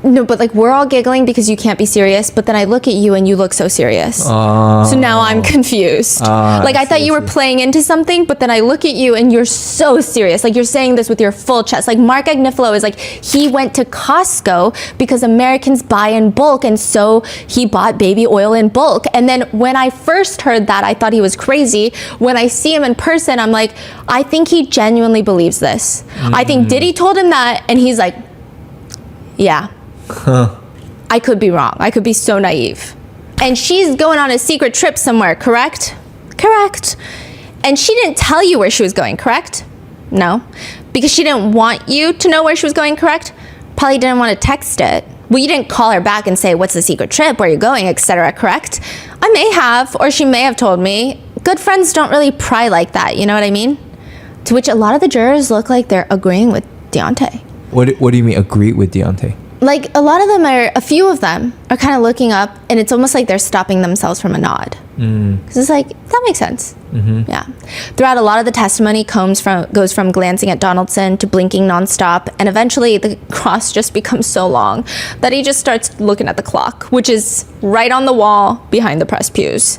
no, but like, we're all giggling because you can't be serious, but then I look at you and you look so serious. So now I'm confused. Like, I thought you were playing into something, but then I look at you and you're so serious. Like, you're saying this with your full chest. Like, Mark Agnifilo is like, he went to Costco because Americans buy in bulk, and so he bought baby oil in bulk. And then when I first heard that, I thought he was crazy. When I see him in person, I'm like, I think he genuinely believes this. I think Diddy told him that, and he's like, yeah. I could be wrong. I could be so naive. And she's going on a secret trip somewhere, correct? Correct. And she didn't tell you where she was going, correct? No. Because she didn't want you to know where she was going, correct? Probably didn't want to text it. Well, you didn't call her back and say, what's the secret trip, where are you going, etc., correct? I may have, or she may have told me. Good friends don't really pry like that, you know what I mean? To which a lot of the jurors look like they're agreeing with Deontay. What do you mean agree with Deontay? Like, a few of them are kind of looking up, and it's almost like they're stopping themselves from a nod. Because it's like, that makes sense. Yeah. Throughout a lot of the testimony goes from glancing at Donaldson to blinking nonstop, and eventually the cross just becomes so long that he just starts looking at the clock, which is right on the wall behind the press pews.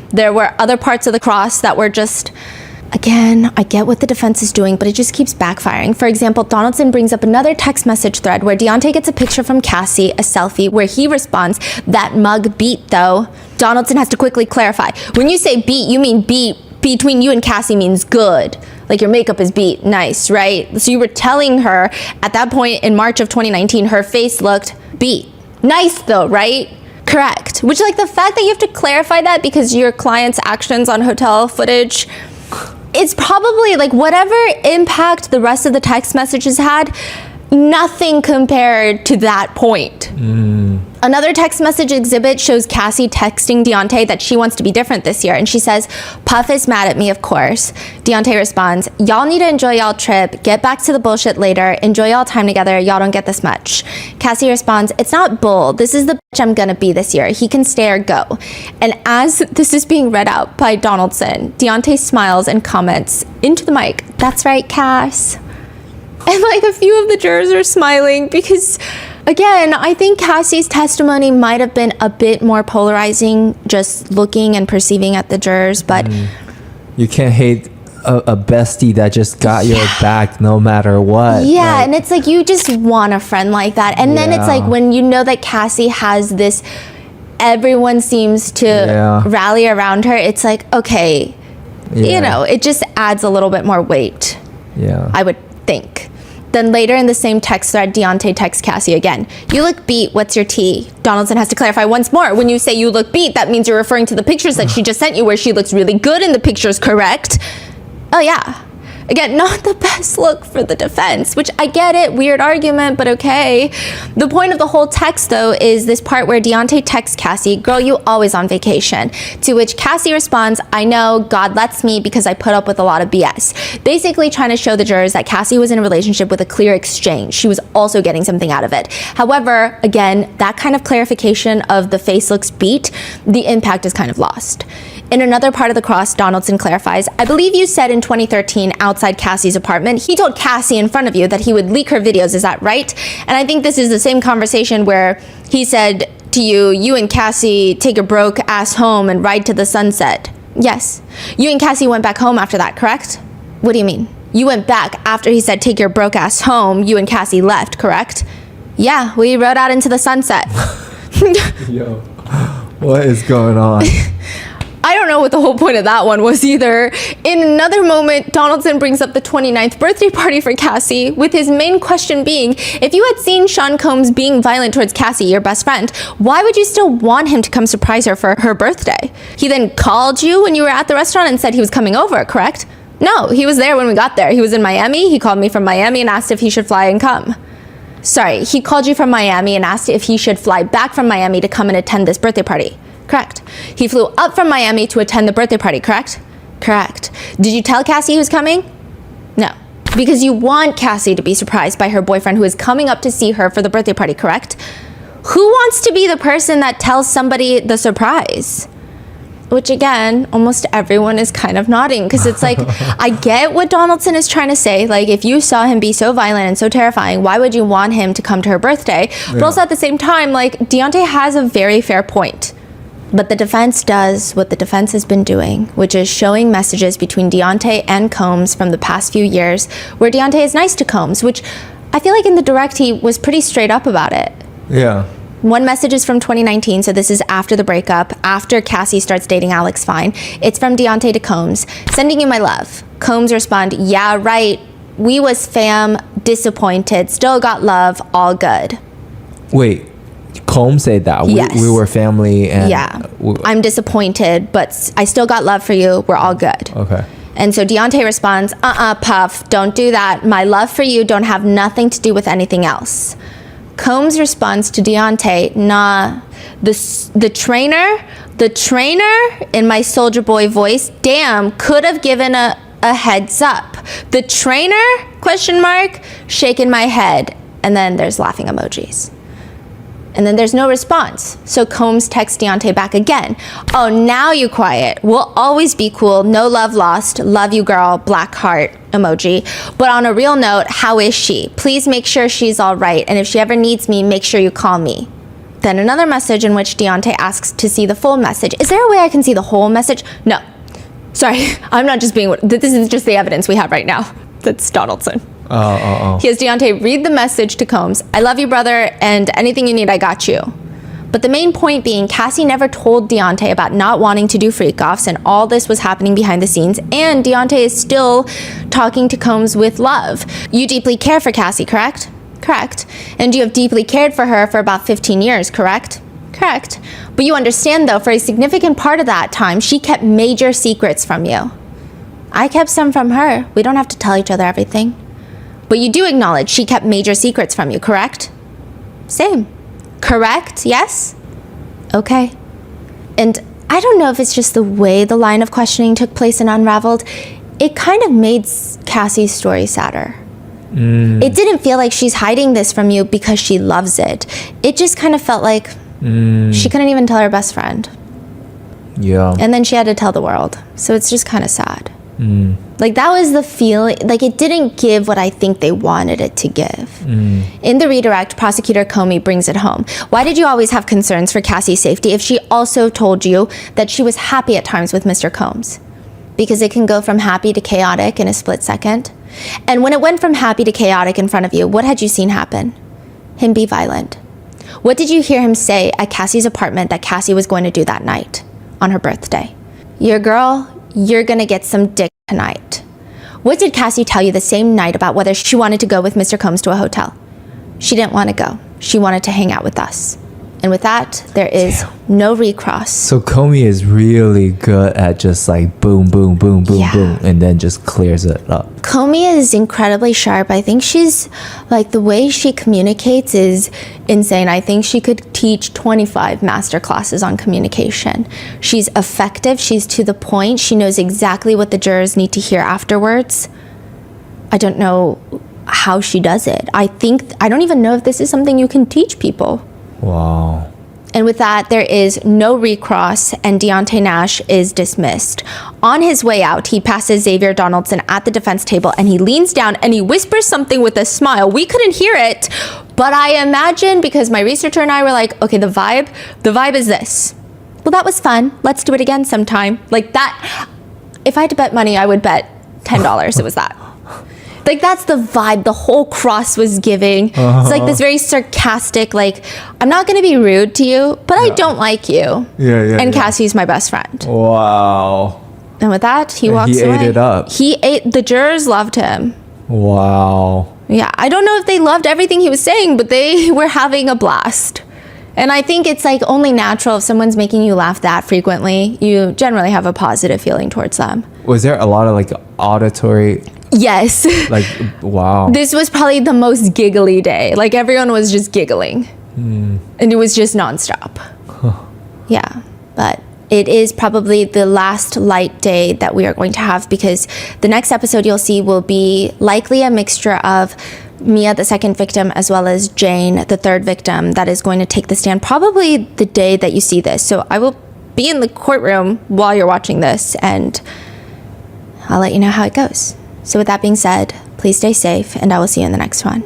There were other parts of the cross that were just... Again, I get what the defense is doing, but it just keeps backfiring. For example, Donaldson brings up another text message thread where Deontay gets a picture from Cassie, a selfie, where he responds, that mug beat though. Donaldson has to quickly clarify. When you say beat, you mean beat between you and Cassie means good. Like, your makeup is beat, nice, right? So you were telling her at that point in March of 2019, her face looked beat. Nice though, right? Correct. Which, like, the fact that you have to clarify that because your client's actions on hotel footage... It's probably like whatever impact the rest of the text messages had, nothing compared to that point. Another text message exhibit shows Cassie texting Deontay that she wants to be different this year. And she says, Puff is mad at me, of course. Deontay responds, y'all need to enjoy y'all trip. Get back to the bullshit later. Enjoy y'all time together. Y'all don't get this much. Cassie responds, it's not bull. This is the bitch I'm gonna be this year. He can stay or go. And as this is being read out by Donaldson, Deontay smiles and comments into the mic, that's right, Cass. And like a few of the jurors are smiling because, again, I think Cassie's testimony might have been a bit more polarizing just looking and perceiving at the jurors, but... You can't hate a bestie that just got your back no matter what. Yeah, like, and it's like you just want a friend like that. And then it's like when you know that Cassie has this... Everyone seems to rally around her. It's like, okay, you know, it just adds a little bit more weight. Yeah. I would think. Then later in the same text thread, Deontay texts Cassie again. You look beat, what's your tea? Donaldson has to clarify once more. When you say you look beat, that means you're referring to the pictures that she just sent you where she looks really good in the pictures, correct? Oh yeah. Again, not the best look for the defense, which I get it, weird argument, but okay. The point of the whole text, though, is this part where Deontay texts Cassie, girl, you always on vacation. To which Cassie responds, I know, God lets me because I put up with a lot of BS. Basically trying to show the jurors that Cassie was in a relationship with a clear exchange. She was also getting something out of it. However, again, that kind of clarification of the face looks beat, the impact is kind of lost. In another part of the cross, Donaldson clarifies, I believe you said in 2013 outside Cassie's apartment, he told Cassie in front of you that he would leak her videos, is that right? And I think this is the same conversation where he said to you, you and Cassie take your broke ass home and ride to the sunset. Yes. You and Cassie went back home after that, correct? What do you mean? You went back after he said, take your broke ass home. You and Cassie left, correct? Yeah, we rode out into the sunset. Yo, what is going on? I don't know what the whole point of that one was either. In another moment, Donaldson brings up the 29th birthday party for Cassie, with his main question being, if you had seen Sean Combs being violent towards Cassie, your best friend, why would you still want him to come surprise her for her birthday? He then called you when you were at the restaurant and said he was coming over, correct? No, he was there when we got there. He was in Miami. He called me from Miami and asked if he should fly and come. Sorry, he called you from Miami and asked if he should fly back from Miami to come and attend this birthday party. Correct. He flew up from Miami to attend the birthday party, correct? Correct. Did you tell Cassie who's coming? No. Because you want Cassie to be surprised by her boyfriend who is coming up to see her for the birthday party, correct? Who wants to be the person that tells somebody the surprise? Which again, almost everyone is kind of nodding because it's like, I get what Donaldson is trying to say. Like, if you saw him be so violent and so terrifying, why would you want him to come to her birthday? But also at the same time, like, Deontay has a very fair point. But the defense does what the defense has been doing, which is showing messages between Deontay and Combs from the past few years, where Deontay is nice to Combs, which I feel like in the direct he was pretty straight up about it. Yeah. One message is from 2019, so this is after the breakup, after Cassie starts dating Alex Fine. It's from Deontay to Combs, sending you my love. Combs respond, yeah, right, we was fam, disappointed, still got love, all good. Wait, Combs said that? Yes. We were family and... Yeah, I'm disappointed, but I still got love for you, we're all good. Okay. And so Deontay responds, Puff, don't do that. My love for you don't have nothing to do with anything else. Combs responds to Deontay, nah, the trainer, in my soldier boy voice, damn, could have given a heads up. The trainer, question mark, shaking my head. And then there's laughing emojis. And then there's no response. So Combs texts Deontay back again. Oh, now you quiet. We'll always be cool. No love lost. Love you, girl. Black heart emoji. But on a real note, how is she? Please make sure she's all right. And if she ever needs me, make sure you call me. Then another message in which Deontay asks to see the full message. Is there a way I can see the whole message? No. Sorry, I'm not just being... This is just the evidence we have right now. That's Donaldson. He has Deontay read the message to Combs. I love you, brother, and anything you need, I got you. But the main point being, Cassie never told Deontay about not wanting to do freak-offs, and all this was happening behind the scenes, and Deontay is still talking to Combs with love. You deeply care for Cassie, correct? Correct. And you have deeply cared for her for about 15 years, correct? Correct. But you understand, though, for a significant part of that time, she kept major secrets from you. I kept some from her. We don't have to tell each other everything. But you do acknowledge she kept major secrets from you, correct? Same. Correct, yes? Okay. And I don't know if it's just the way the line of questioning took place and unraveled. It kind of made Cassie's story sadder. It didn't feel like she's hiding this from you because she loves it. It just kind of felt like she couldn't even tell her best friend. Yeah. And then she had to tell the world. So it's just kind of sad. Like, that was the feeling. Like, it didn't give what I think they wanted it to give. In the redirect, prosecutor Comey brings it home. Why did you always have concerns for Cassie's safety if she also told you that she was happy at times with Mr. Combs? Because it can go from happy to chaotic in a split second. And when it went from happy to chaotic in front of you, what had you seen happen? Him be violent. What did you hear him say at Cassie's apartment that Cassie was going to do that night on her birthday? Your girl, you're gonna get some dick tonight. What did Cassie tell you the same night about whether she wanted to go with Mr. Combs to a hotel? She didn't want to go. She wanted to hang out with us. And with that, there is no recross. So Comey is really good at just like boom, boom, boom, boom, boom, and then just clears it up. Comey is incredibly sharp. I think she's, like, the way she communicates is insane. I think she could teach 25 master classes on communication. She's effective. She's to the point. She knows exactly what the jurors need to hear afterwards. I don't know how she does it. I don't even know if this is something you can teach people. Wow. And with that, there is no recross, and Deontay Nash is dismissed. On his way out, he passes Xavier Donaldson at the defense table, and he leans down and he whispers something with a smile. We couldn't hear it, but I imagine, because my researcher and I were like, okay, the vibe is this. well, that was fun. Let's do it again sometime. Like that. If I had to bet money, I would bet $10 it was that. Like, that's the vibe the whole cross was giving. It's like this very sarcastic, like, I'm not going to be rude to you, but I don't like you. And Cassie's my best friend. Wow. And with that, he walks he away. ate it up. The jurors loved him. Wow. Yeah, I don't know if they loved everything he was saying, but they were having a blast. And I think it's like only natural if someone's making you laugh that frequently, you generally have a positive feeling towards them. Was there a lot of like auditory? Yes. Like, wow. This was probably the most giggly day. Like, everyone was just giggling. And it was just nonstop. Yeah, but it is probably the last light day that we are going to have, because the next episode you'll see will be likely a mixture of Mia, the second victim, as well as Jane, the third victim, that is going to take the stand probably the day that you see this. So I will be in the courtroom while you're watching this, and I'll let you know how it goes. So with that being said, please stay safe, and I will see you in the next one.